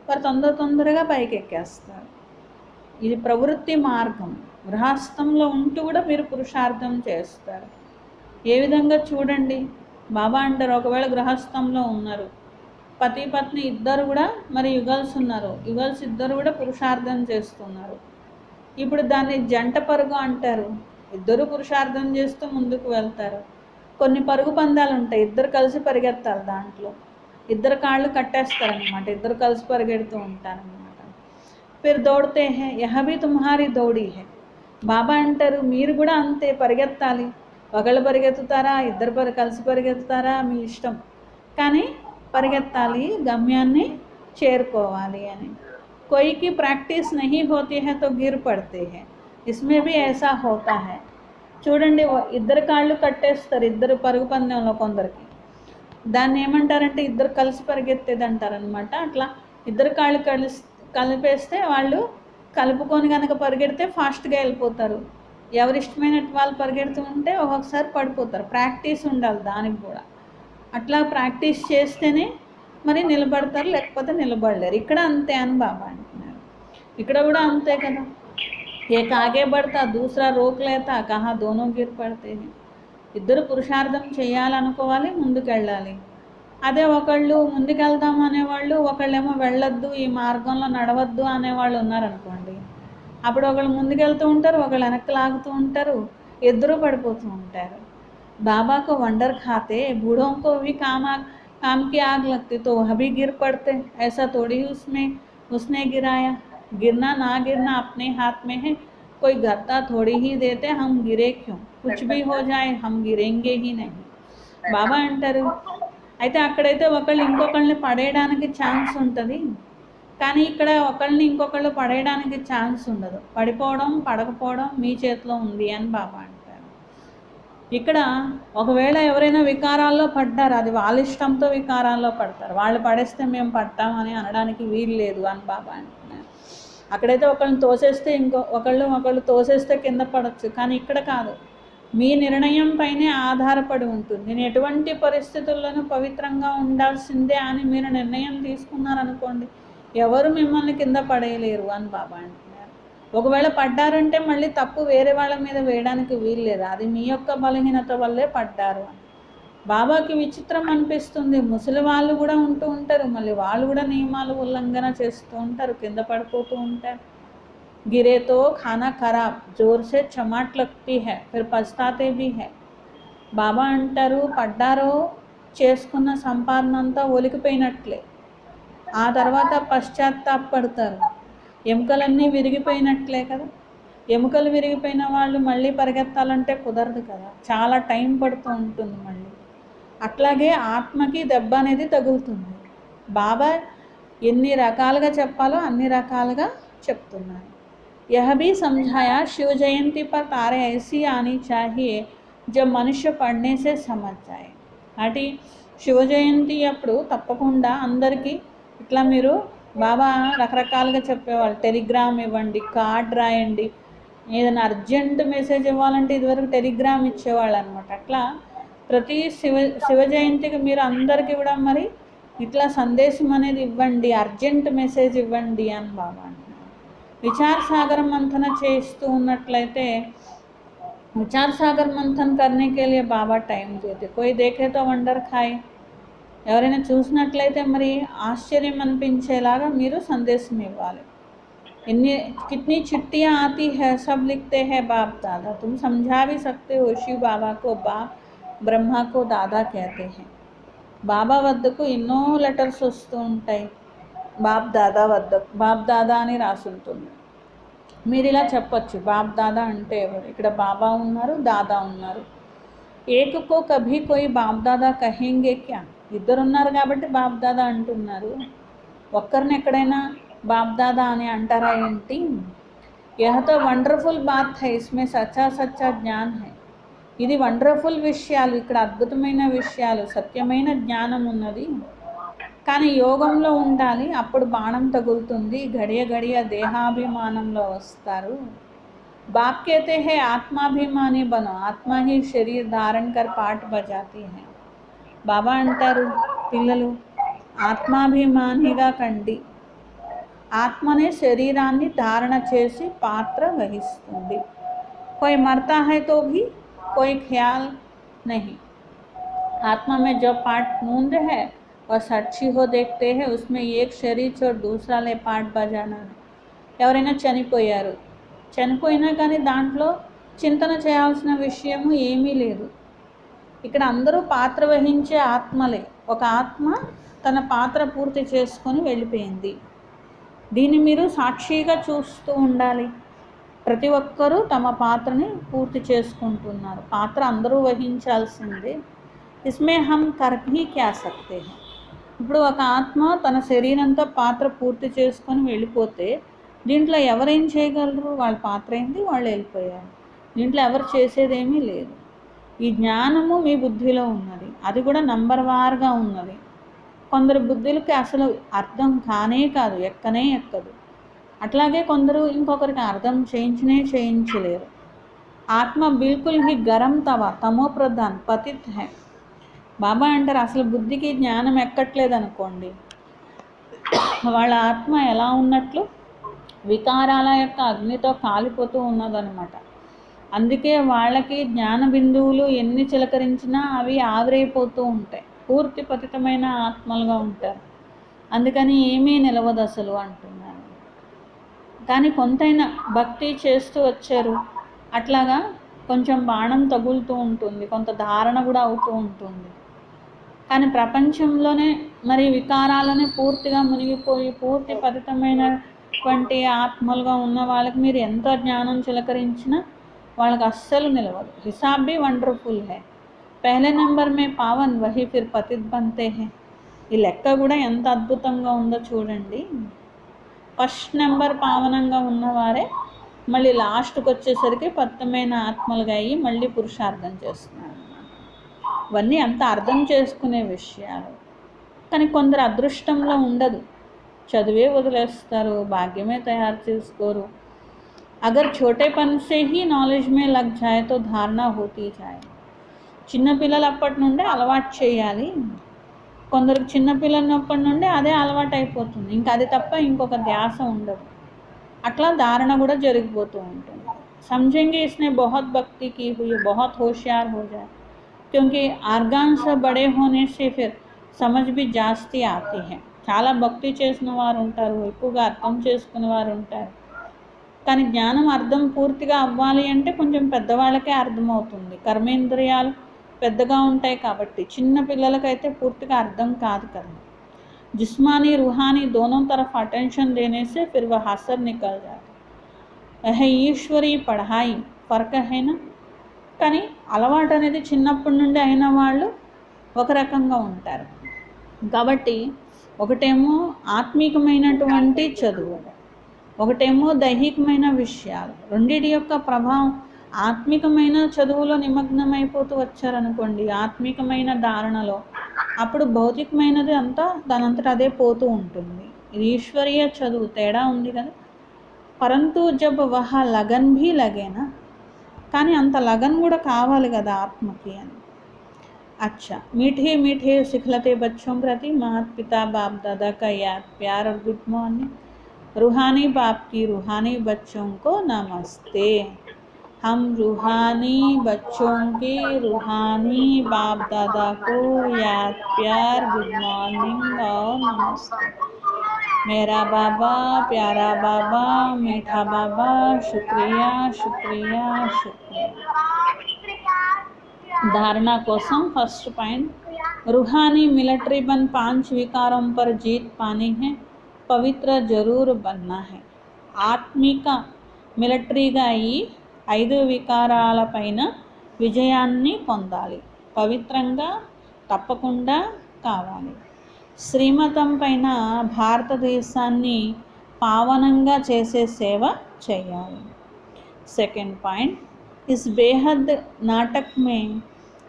వారు తొందరగా పైకి ఎక్కేస్తారు. ఇది ప్రవృత్తి మార్గం. గృహస్థంలో ఉంటూ కూడా మీరు పురుషార్థం చేస్తారు. ఏ విధంగా చూడండి, బాబా అంటారు ఒకవేళ గృహస్థంలో ఉన్నారు, పతి పత్ని ఇద్దరు కూడా మరి యుగల్స్ ఉన్నారు, యుగల్స్ ఇద్దరు కూడా పురుషార్థం చేస్తున్నారు. ఇప్పుడు దాన్ని జంట పరుగు అంటారు. ఇద్దరు పురుషార్థం చేస్తూ ముందుకు వెళ్తారు. కొన్ని పరుగు పందాలు ఉంటాయి, ఇద్దరు కలిసి పరిగెత్తాలి. దాంట్లో ఇద్దరు కాళ్ళు కట్టేస్తారనమాట, ఇద్దరు కలిసి పరిగెడుతూ ఉంటారనమాట. ఫిర్ దౌడతే హై యహ భీ తుమ్హారీ దౌడీ హై. బాబా అంటారు మీరు కూడా అంతే పరిగెత్తాలి. ఒకళ్ళు పరిగెత్తుతారా, ఇద్దరు కలిసి పరిగెత్తుతారా మీ ఇష్టం, కానీ పరిగెత్తాలి, గమ్యాన్ని చేరుకోవాలి అని. కోయికి ప్రాక్టీస్ నహీ హోతీ హై తో గిర్ పడితే హై. ఇస్మే భీ ఐసా హోతా హై. చూడండి, ఇద్దరు కాళ్ళు కట్టేస్తారు ఇద్దరు పరుగు పందెంలో కొందరికి. దాన్ని ఏమంటారంటే ఇద్దరు కలిసి పరిగెత్తేది అంటారనమాట. అట్లా ఇద్దరు కాళ్ళు కలిపేస్తే వాళ్ళు కలుపుకొని కనుక పరిగెడితే ఫాస్ట్గా వెళ్ళిపోతారు. ఎవరి ఇష్టమైనట్టు వాళ్ళు పరిగెడుతూ ఉంటే ఒక్కొక్కసారి పడిపోతారు. ప్రాక్టీస్ ఉండాలి దానికి కూడా. అట్లా ప్రాక్టీస్ చేస్తేనే మరి నిలబడతారు, లేకపోతే నిలబడలేరు. ఇక్కడ అంతే అని బాబా అంటున్నారు. ఇక్కడ కూడా అంతే కదా. एक आगे बढ़ता दूसरा रोक लेता कहा दोनों गिर पड़ते हैं. ఇద్దరు పురుషార్థం చేయాలనుకోవాలి, ముందుకెళ్ళాలి. అదే ఒకళ్ళు ముందుకెళ్దాం అనేవాళ్ళు, ఒకళ్ళేమో వెళ్ళొద్దు, ఈ మార్గంలో నడవద్దు అనేవాళ్ళు ఉన్నారనుకోండి, అప్పుడు ఒకళ్ళు ముందుకెళ్తూ ఉంటారు, ఒకళ్ళు వెనక్కి లాగుతూ ఉంటారు, ఇద్దరు పడిపోతూ ఉంటారు. बाबा को वंडर खाते बूढ़ों को भी काम की आग लगती तो वह भी गिर पड़ते. ऐसा थोड़ी उसने गिराया. गिरना ना गिरना अपने हाथ में है. कोई गत्ता थोड़ी ही देते हम गिरे क्यों. कुछ भी हो जाए हम गिरेंगे ही नहीं. బాబా అంటారు, అయితే అక్కడైతే ఒకళ్ళు ఇంకొకళ్ళని పడేయడానికి ఛాన్స్ ఉంటుంది, కానీ ఇక్కడ ఒకళ్ళని ఇంకొకళ్ళు పడేయడానికి ఛాన్స్ ఉండదు. పడిపోవడం పడకపోవడం మీ చేతిలో ఉంది అని బాబా అంటారు. ఇక్కడ ఒకవేళ ఎవరైనా వికారాల్లో పడ్డారు, అది వాళ్ళ ఇష్టంతో వికారాల్లో పడతారు. వాళ్ళు పడేస్తే మేము పడతామని అనడానికి వీలు లేదు అని బాబా అంటున్నారు. అక్కడైతే ఒకళ్ళని తోసేస్తే ఒకళ్ళు తోసేస్తే కింద పడవచ్చు, కానీ ఇక్కడ కాదు. మీ నిర్ణయం పైనే ఆధారపడి ఉంటుంది. నేను ఎటువంటి పరిస్థితుల్లోనూ పవిత్రంగా ఉండాల్సిందే అని మీరు నిర్ణయం తీసుకున్నారనుకోండి, ఎవరు మిమ్మల్ని కింద పడేయలేరు అని బాబా అంటున్నారు. ఒకవేళ పడ్డారంటే మళ్ళీ తప్పు వేరే వాళ్ళ మీద వేయడానికి వీలు లేదు, అది మీ యొక్క బలహీనత వల్లే పడ్డారు అని. బాబాకి విచిత్రం అనిపిస్తుంది. ముసలి వాళ్ళు కూడా ఉంటూ ఉంటారు, మళ్ళీ వాళ్ళు కూడా నియమాలు ఉల్లంఘన చేస్తూ ఉంటారు, కింద పడిపోతూ ఉంటారు. गिरे तो खाना खराब जोर से चमाट लगती है फिर पछताते भी है. బాబా అంటారు, పడ్డారో చేసుకున్న సంపాదన అంతా ఒలికిపోయినట్లే, ఆ తర్వాత పశ్చాత్తాపడతారు. ఎముకలన్నీ విరిగిపోయినట్లే కదా. ఎముకలు విరిగిపోయిన వాళ్ళు మళ్ళీ పరిగెత్తాలంటే కుదరదు కదా, చాలా టైం పడుతూ ఉంటుంది మళ్ళీ. అట్లాగే ఆత్మకి దెబ్బ అనేది తగులుతుంది. బాబా ఎన్ని రకాలుగా చెప్పాలో అన్ని రకాలుగా చెప్తున్నారు. यह भी समझाया शिव जयंती पर तारे ऐसी आनी चाहिए जब मनुष्य पढ़ने से समझ जाए. అటు శివ జయంతి అప్పుడు తప్పకుండా అందరికీ ఇట్లా మీరు బాబా రకరకాలుగా చెప్పేవాళ్ళు. టెలిగ్రామ్ ఇవ్వండి, కార్డ్ రాయండి, ఏదైనా అర్జెంట్ మెసేజ్ ఇవ్వాలంటే ఇదివరకు టెలిగ్రామ్ ఇచ్చేవాళ్ళు అనమాట. అట్లా ప్రతి శివ జయంతికి మీరు అందరికీ కూడా మరి ఇట్లా సందేశం అనేది ఇవ్వండి, అర్జెంట్ మెసేజ్ ఇవ్వండి అని బాబా అంటారు. विचार सागर मंथन చేస్తూ ఉన్నట్లయితే विचार सागर मंथन करने के लिए बाबा टाइम देते. कोई देखे तो वंडर खाए. ఎవరైనా చూసినట్లయితే మరి ఆశ్చర్యం అనిపించేలాగా మీరు సందేశం ఇవ్వాలి. कितनी चिट्ठियाँ आती है सब लिखते हैं बाप दादा. तुम समझा भी सकते हो शिव बाबा को बाप ब्रह्मा को दादा कहते हैं. బాబా వద్దకు ఎన్నో లెటర్స్ వస్తూ ఉంటాయి. బాప్ దాదా వద్ద బాప్ దాదా అని రాసుంటుంది. మీరు ఇలా చెప్పచ్చు, బాప్ దాదా అంటే ఎవరు? ఇక్కడ బాబా ఉన్నారు, దాదా ఉన్నారు. ఏకకో కభీ కోయి బాప్ దాదా కహేంగే క్యా. ఇద్దరు ఉన్నారు కాబట్టి బాప్ దాదా అంటున్నారు, ఒక్కరిని ఎక్కడైనా బాప్ దాదా అని అంటారా ఏంటి? యహ్ తో వండర్ఫుల్ బాత్ హై, ఇస్మే సచ్చా సచ్చా జ్ఞాన్ హై. ఇది వండర్ఫుల్ విషయాలు, ఇక్కడ అద్భుతమైన విషయాలు, సత్యమైన జ్ఞానం ఉన్నది. కానీ యోగంలో ఉండాలి, అప్పుడు బాణం తగులుతుంది, గడియ గడియ దేహాభిమానంలో వస్తారు. బాప్ कहते हैं ఆత్మాభిమాని బనో, ఆత్మ హీ శరీర్ ధారణ కర్ పాట బజాతీ హై. బాబా అంటారు, పిల్లలు ఆత్మాభిమానిగా కండి, ఆత్మనే శరీరాన్ని ధారణ చేసి పాత్ర వహిస్తుంది. कोई मरता है तो भी कोई ख्याल नहीं. आत्मा में जो पार्ट मूंद है और साक्षी हो देखते हैं, उसमें एक शरीर छोड़ दूसरा ले पाठ बजाना है. ఎవరైనా చనిపోయినా కానీ దాంట్లో చింతన చేయాల్సిన విషయము ఏమీ లేదు. ఇక్కడ అందరూ పాత్ర వహించే ఆత్మలే. ఒక ఆత్మ తన పాత్ర పూర్తి చేసుకొని వెళ్ళిపోయింది. దీన్ని మీరు సాక్షిగా చూస్తూ ఉండాలి. ప్రతి ఒక్కరూ తమ పాత్రని పూర్తి చేసుకుంటున్నారు. పాత్ర అందరూ వహించాల్సిందే. ఇస్మే హమ్ కర్ హీ క్యా సక్తే హై. ఇప్పుడు ఒక ఆత్మ తన శరీరంతో పాత్ర పూర్తి చేసుకొని వెళ్ళిపోతే దీంట్లో ఎవరేం చేయగలరు? వాళ్ళ పాత్ర ఏంది, వాళ్ళు వెళ్ళిపోయారు. దీంట్లో ఎవరు చేసేదేమీ లేదు. ఈ జ్ఞానము మీ బుద్ధిలో ఉన్నది, అది కూడా నంబర్ వార్గా ఉన్నది. కొందరు బుద్ధులకి అసలు అర్థం కానే కాదు, ఎక్కదు. అట్లాగే కొందరు ఇంకొకరికి అర్థం చేయించలేరు. ఆత్మ బిల్కుల్ హి గరం తవా తమో ప్రధాన్ పతిత్ హై. బాబా అంటారు అసలు బుద్ధికి జ్ఞానం ఎక్కట్లేదు అనుకోండి, వాళ్ళ ఆత్మ ఎలా ఉన్నట్లు వికారాల యొక్క అగ్నితో కాలిపోతూ ఉన్నదన్నమాట. అందుకే వాళ్ళకి జ్ఞాన బిందువులు ఎన్ని చిలకరించినా అవి ఆవిరైపోతూ ఉంటాయి, పూర్తి పతితమైన ఆత్మలుగా ఉంటారు. అందుకని ఏమీ నిలవదు అసలు అంటున్నాను. కానీ కొంతైనా భక్తి చేస్తూ వచ్చారు, అట్లాగా కొంచెం బాణం తగులుతూ ఉంటుంది, కొంత ధారణ కూడా అవుతూ ఉంటుంది. కానీ ప్రపంచంలోనే మరి వికారాలనే పూర్తిగా మునిగిపోయి పూర్తి పతితమైనటువంటి ఆత్మలుగా ఉన్న వాళ్ళకి మీరు ఎంత జ్ఞానం చిలకరించినా వాళ్ళకి అస్సలు నిలవదు. హిసాబ్ भी వండర్ఫుల్ है, పహలే నంబర్ మే పావన్ వహీ ఫిర్ పతిత్ బంతే హై. ఈ లెక్క కూడా ఎంత అద్భుతంగా ఉందో చూడండి. ఫస్ట్ నెంబర్ పావనంగా ఉన్నవారే మళ్ళీ లాస్ట్కి వచ్చేసరికి పతితమైన ఆత్మలుగా అయ్యి మళ్ళీ పురుషార్థం చేస్తున్నారు. ఇవన్నీ అంత అర్థం చేసుకునే విషయాలు. కానీ కొందరు అదృష్టంలో ఉండదు, చదివే వదిలేస్తారు, భాగ్యమే తయారు చేసుకోరు. అగర్ छोटेपन से ही नॉलेज में लग जाए तो धारणा होती जाए. చిన్నపిల్లలు అప్పటి నుండే అలవాటు చేయాలి. కొందరికి చిన్నపిల్లలప్పటి నుండే అదే అలవాటు అయిపోతుంది, ఇంకా అది తప్ప ఇంకొక ధ్యాస ఉండదు. అట్లా ధారణ కూడా జరిగిపోతూ ఉంటుంది. समझेंगे इसने बहुत भक्ति की हुई, बहुत होशियार हो जाए, क्योंकि ఆర్గాన్స్ బడే होने से फिर समझ भी जास्ती आती है. చాలా భక్తి చేసిన వారు ఉంటారు, ఎక్కువగా అర్థం చేసుకునే వారు ఉంటారు. కానీ జ్ఞానం అర్థం పూర్తిగా అవ్వాలి అంటే కొంచెం పెద్దవాళ్ళకే అర్థమవుతుంది. కర్మేంద్రియాలు పెద్దగా ఉంటాయి కాబట్టి చిన్న పిల్లలకైతే పూర్తిగా అర్థం కాదు కదా. जिस्मानी रूहानी दोनों तरफ अटेंशन देने से फिर वह हासिल निकल जाता है. ఈశ్వరీ పढ़ाई ఫర్క్ है ना. కానీ అలవాటు అనేది చిన్నప్పటి నుండి అయిన వాళ్ళు ఒక రకంగా ఉంటారు. కాబట్టి ఒకటేమో ఆత్మీకమైనటువంటి చదువు, ఒకటేమో దైహికమైన విషయాలు. రెండిటి యొక్క ప్రభావం ఆత్మికమైన చదువులో నిమగ్నమైపోతూ వచ్చారనుకోండి, ఆత్మికమైన ధారణలో, అప్పుడు భౌతికమైనది అంతా దానంతట అదే పోతూ ఉంటుంది. ఇది ఈశ్వరీయ చదువు, తేడా ఉంది కదా. పరంతు జబ్ వహ లగన్ భీ లగేనా, కానీ అంత లగన్ కూడా కావాలి కదా ఆత్మకి అని. अच्छा, मीठे मीठे सिखलते बच्चों प्रति माता पिता बाप दादा का याद प्यार और गुड मॉर्निंग. रूहानी बाप की रूहानी बच्चों को नमस्ते. हम रूहानी बच्चों के रूहानी बाप दादा को याद प्यार गुड मॉर्निंग और नमस्ते. मेरा बाबा, प्यारा बाबा, मीठा बाबा, शुक्रिया शुक्रिया शुक्रिया. धारणा कोसम फर्स्ट पॉइंट, रूहानी मिलिट्री बन 5 विकारों पर जीत पानी है, पवित्र जरूर बनना है. ఆత్మిక మిలిటరీగా అయ్యి 5 వికారాలపైన విజయాన్ని పొందాలి, పవిత్రంగా తప్పకుండా కావాలి. శ్రీమతం పైన భారతదేశాన్ని పావనంగా చేసే సేవ చేయాలి. సెకండ్ పాయింట్, इस बेहद नाटक में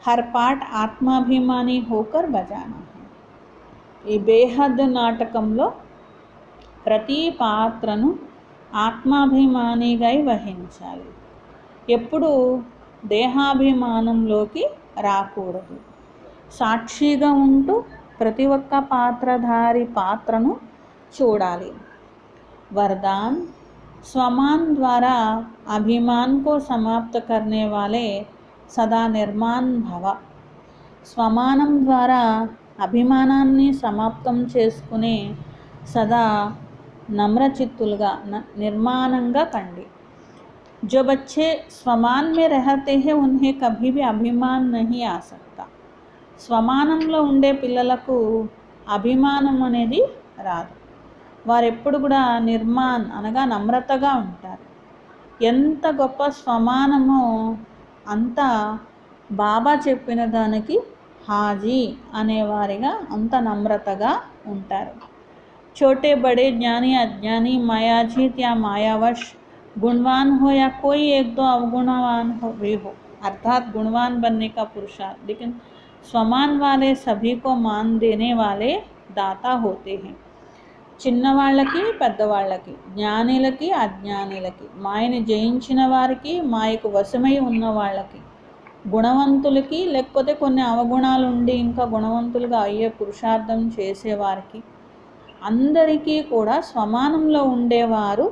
हर पार्ट आत्माभिमानी होकर बजाना है. ఈ బేహద్ నాటకంలో ప్రతి పాత్రను ఆత్మాభిమానిగా వహించాలి. ఎప్పుడు దేహాభిమానంలోకి రాకూడదు. సాక్షిగా ఉంటూ ప్రతి ఒక్క పాత్రధారి పాత్రను చూడాలి. వరదాన్, स्वमान द्वारा अभिमान को समाप्त करने वाले सदा निर्माण भव. స్వమానం ద్వారా అభిమానాన్ని సమాప్తం చేసుకునే సదా నమ్రచిత్తులుగా నిర్మాణంగా కండి. जो बच्चे स्वमान में रहते हैं उन्हें कभी भी अभिमान नहीं आ सकता. స్వమానంలో ఉండే పిల్లలకు అభిమానం అనేది రాదు. వారెప్పుడు కూడా నిర్మాన్ అనగా నమ్రతగా ఉంటారు. ఎంత గొప్ప స్వమానమో అంత బాబా చెప్పిన దానికి హాజీ అనేవారిగా అంత నమ్రతగా ఉంటారు. छोटे बड़े ज्ञानी अज्ञानी मायाजीत या मायावश गुणवान हो या कोई एक दो अवगुणवान हो भी हो, अर्थात गुणवान बनने का पुरुषार्थ, लेकिन स्वमान वाले सभी को मान देने वाले दाता होते हैं. చిన్నవాళ్ళకి పెద్దవాళ్ళకి, జ్ఞానులకి అజ్ఞానులకి, మాయని జయించిన వారికి, మాయకు వశమై ఉన్న వాళ్ళకి, గుణవంతులకి, లేకపోతే కొన్ని అవగుణాలు ఉండి ఇంకా గుణవంతులుగా అయ్యే పురుషార్థం చేసేవారికి, అందరికీ కూడా స్వమానంలో ఉండేవారు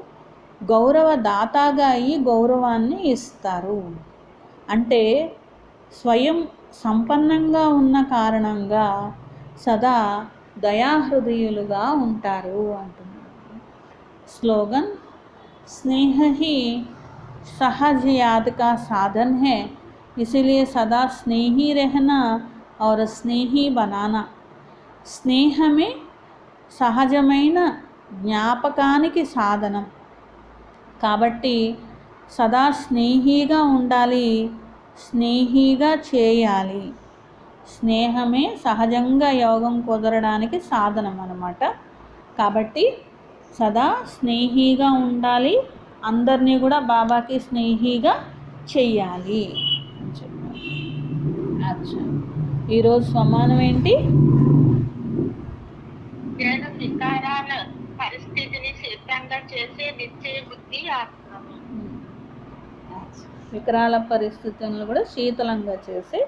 గౌరవదాతగా అయ్యి గౌరవాన్ని ఇస్తారు. అంటే స్వయం సంపన్నంగా ఉన్న కారణంగా సదా దయాహృదయులుగా ఉంటారు అంటున్నారు. స్లోగన్ स्नेह ही सहज याद का साधन है, इसीलिए सदा स्नेही रहना और स्नेही बनाना. స్నేహమే సహజమైన జ్ఞాపకానికి సాధనం కాబట్టి సదా స్నేహిగా ఉండాలి, స్నేహిగా చేయాలి. స్నేహమే సహజంగా యోగం కుదరడానికి సాధనం అన్నమాట. కాబట్టి సదా స్నేహిగా ఉండాలి, అందరినీ కూడా బాబాకి స్నేహిగా చెయ్యాలి అని చెప్పారు. అచ్చా, ఈరోజు స్వమానం ఏంటి? నేను వికారాల పరిస్థితిని సిద్ధంగా చేసే నిశ్చయ బుద్ధి ఆత్మ. వికరాల పరిస్థితులను కూడా శీతలంగా చేసే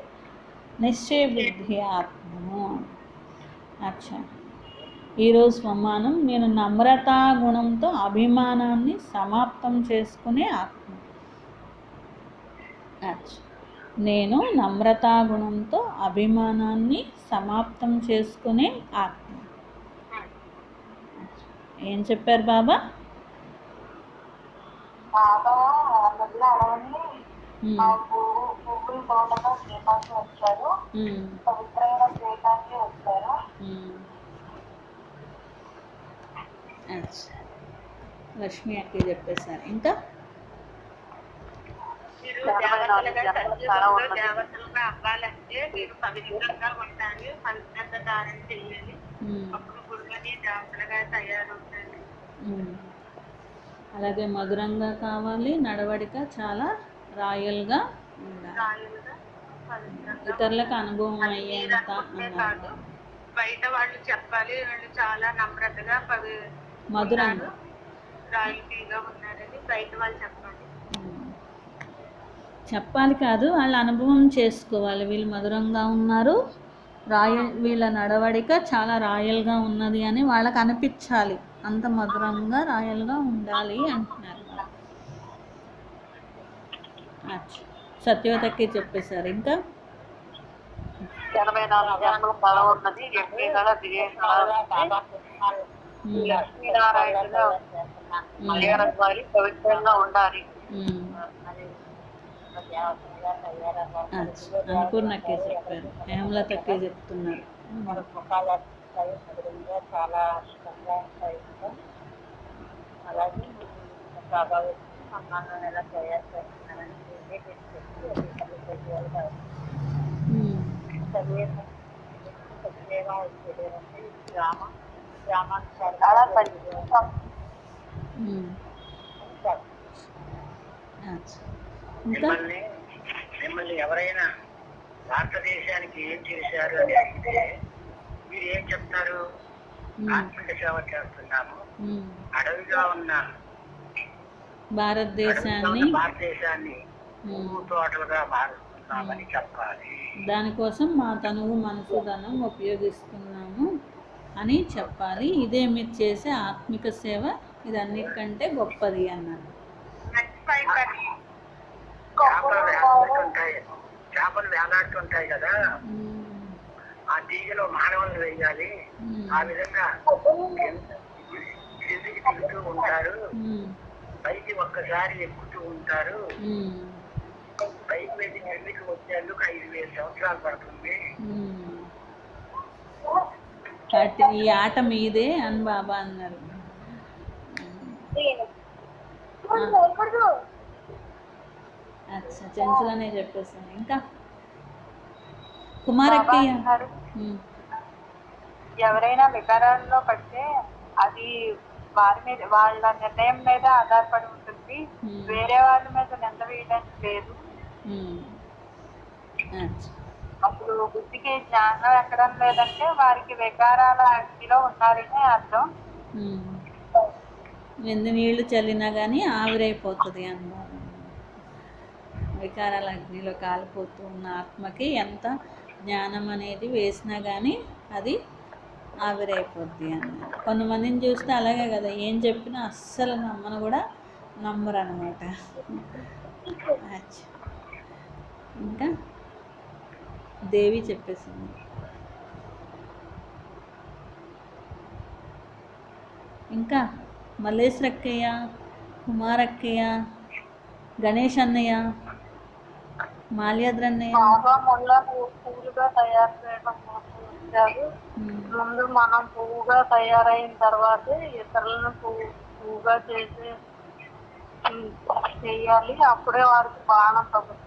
నిశ్చయ బుద్ధి ఆత్మను. అచ్చా, ఈరోజు స్వమానం నేను నమ్రతా గుణంతో అభిమానాన్ని సమాప్తం చేసుకునే ఆత్మ. అచ్చా, నేను నమ్రతా గుణంతో అభిమానాన్ని సమాప్తం చేసుకునే ఆత్మ. ఏం చెప్పారు బాబా? బాబా నదులని పువ్వుల తోటలో దీపానికి వచ్చారు, పవిత్రమైన దీపానికి వచ్చారు. లక్ష్మి అక్క చెప్పేశారు. ఇంకా మీరు దేవతలుగా దేవతలుగా అవ్వాలంటే మీరు పవిత్రంగా ఉండాలి, పవిత్రత ధారణ చేయాలి. అప్పుడు గురువుని దేవతలుగా తయారవుతారు. అలాగే మధురంగా కావాలి, నడవడిక చాలా రాయల్గా ఉండాలి, రాయలుగా పవిత్రంగా ఇతరులకు అనుభవం అది అయ్యేంత మీరనుకుంటే అన్నారు. కాదు, బయట వాళ్ళు చెప్పాలి వాళ్ళు చాలా నమ్రతగా మధురంగా రాయితీగా ఉన్నారని బయట వాళ్ళు చెప్పాలి. చెప్పాలి కాదు, వాళ్ళ అనుభవం చేసుకోవాలి. వీళ్ళు మధురంగా ఉన్నారు, వీళ్ళ నడవడిక చాలా రాయల్గా ఉన్నది అని వాళ్ళకి అనిపించాలి. అంత మధురంగా రాయల్గా ఉండాలి అంటున్నారు. అచ్చా, సత్యవతకి చెప్పేశారు. ఇంకా 84 జన్మల బలం ఉన్నది, యజ్ఞగల లక్ష్మీనారాయణగా వారి పవిత్రంగా ఉండాలి. అనుకున్నకే చెప్పారు, హేమలతకే చెప్తున్నారు. చాలా ఇష్టంగా ఉంటాయి. అలాగే ప్రభావితం సమానం ఎలా తయారు చేస్తున్నారని మిమ్మల్ని ఎవరైనా భారతదేశానికి ఏం చేశారు అని అడిగితే మీరు ఏం చెప్తారు? ఆత్మిక సేవ చేస్తున్నాము, అడవిగా ఉన్న భారతదేశాన్ని తోటలుగా మారుస్తున్నామని చెప్పాలి. దానికోసం మా తనువు మనసు ధనం ఉపయోగిస్తున్నాము అని చెప్పాలి. ఇదే మీరు చేసే ఆత్మిక సేవ, ఇది అన్నిటికంటే గొప్పది అన్నారు. చేపలు వేలాడుతుంటాయి కదా, ఆ తీగలో మానవులను వేయాలి. ఆ విధంగా కిందికి దిగుతూ ఉంటారు, పైకి ఒక్కసారి ఎక్కుతూ ఉంటారు. పైకి వెళ్ళి కిందికి వచ్చేందుకు 5,000 సంవత్సరాలు పడుతుంది. ఈ ఆట మీదే అని బాబా అన్నారు. అచ్చా, చెంచులనే చెప్పేసాను. ఇంకా కుమారక్కయ్య, ఎవరైనా వికారాల్లో పడితే అది వారి మీద, వాళ్ళ నిర్ణయం మీద ఆధారపడి ఉంటుంది. వేరే వాళ్ళ మీద నింద వేయడానికి లేదు. అప్పుడు బుద్ధికి జ్ఞానం ఎక్కడం లేదంటే వారికి వికారాల అగ్నిలో ఉన్నారని అర్థం. ఎన్ని నీళ్లు చల్లినా కానీ ఆవిరైపోతుంది అన్నమాట. వికారాల అగ్నిలో కాలిపోతూ ఉన్న ఆత్మకి ఎంత జ్ఞానం అనేది వేసినా కానీ అది ఆవిరైపోద్ది అన్నమాట. కొంతమందిని చూస్తే అలాగే కదా, ఏం చెప్పినా అస్సలు నమ్మను కూడా నమ్మరు అనమాట. ఇంకా దేవి చెప్పేసింది. ఇంకా మల్లేశ్వర అక్కయ్య, కుమార్ అక్కయ్య, గణేష్ అన్నయ్య, మాల్యాద్ర అన్నయ్య. బాబా ముళ్ళను పువ్వులుగా తయారు చేయడం వచ్చారు. ముందు మనం పువ్వుగా తయారైన తర్వాత ఇతరులను పువ్వుగా చేయాలి. అప్పుడే వారికి బాణం తగులుతుంది.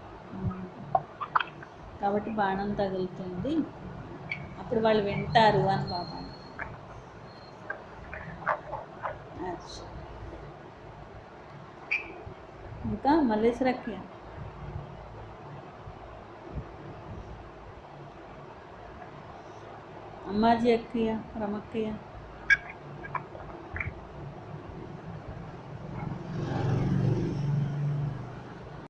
కాబట్టి బాణం తగులుతుంది, అప్పుడు వాళ్ళు వింటారు అని బాబా. ఇంకా మల్లేశ్వర అక్కయ్య. అమ్మాజీ అక్కయ్య, రమక్కయ్య.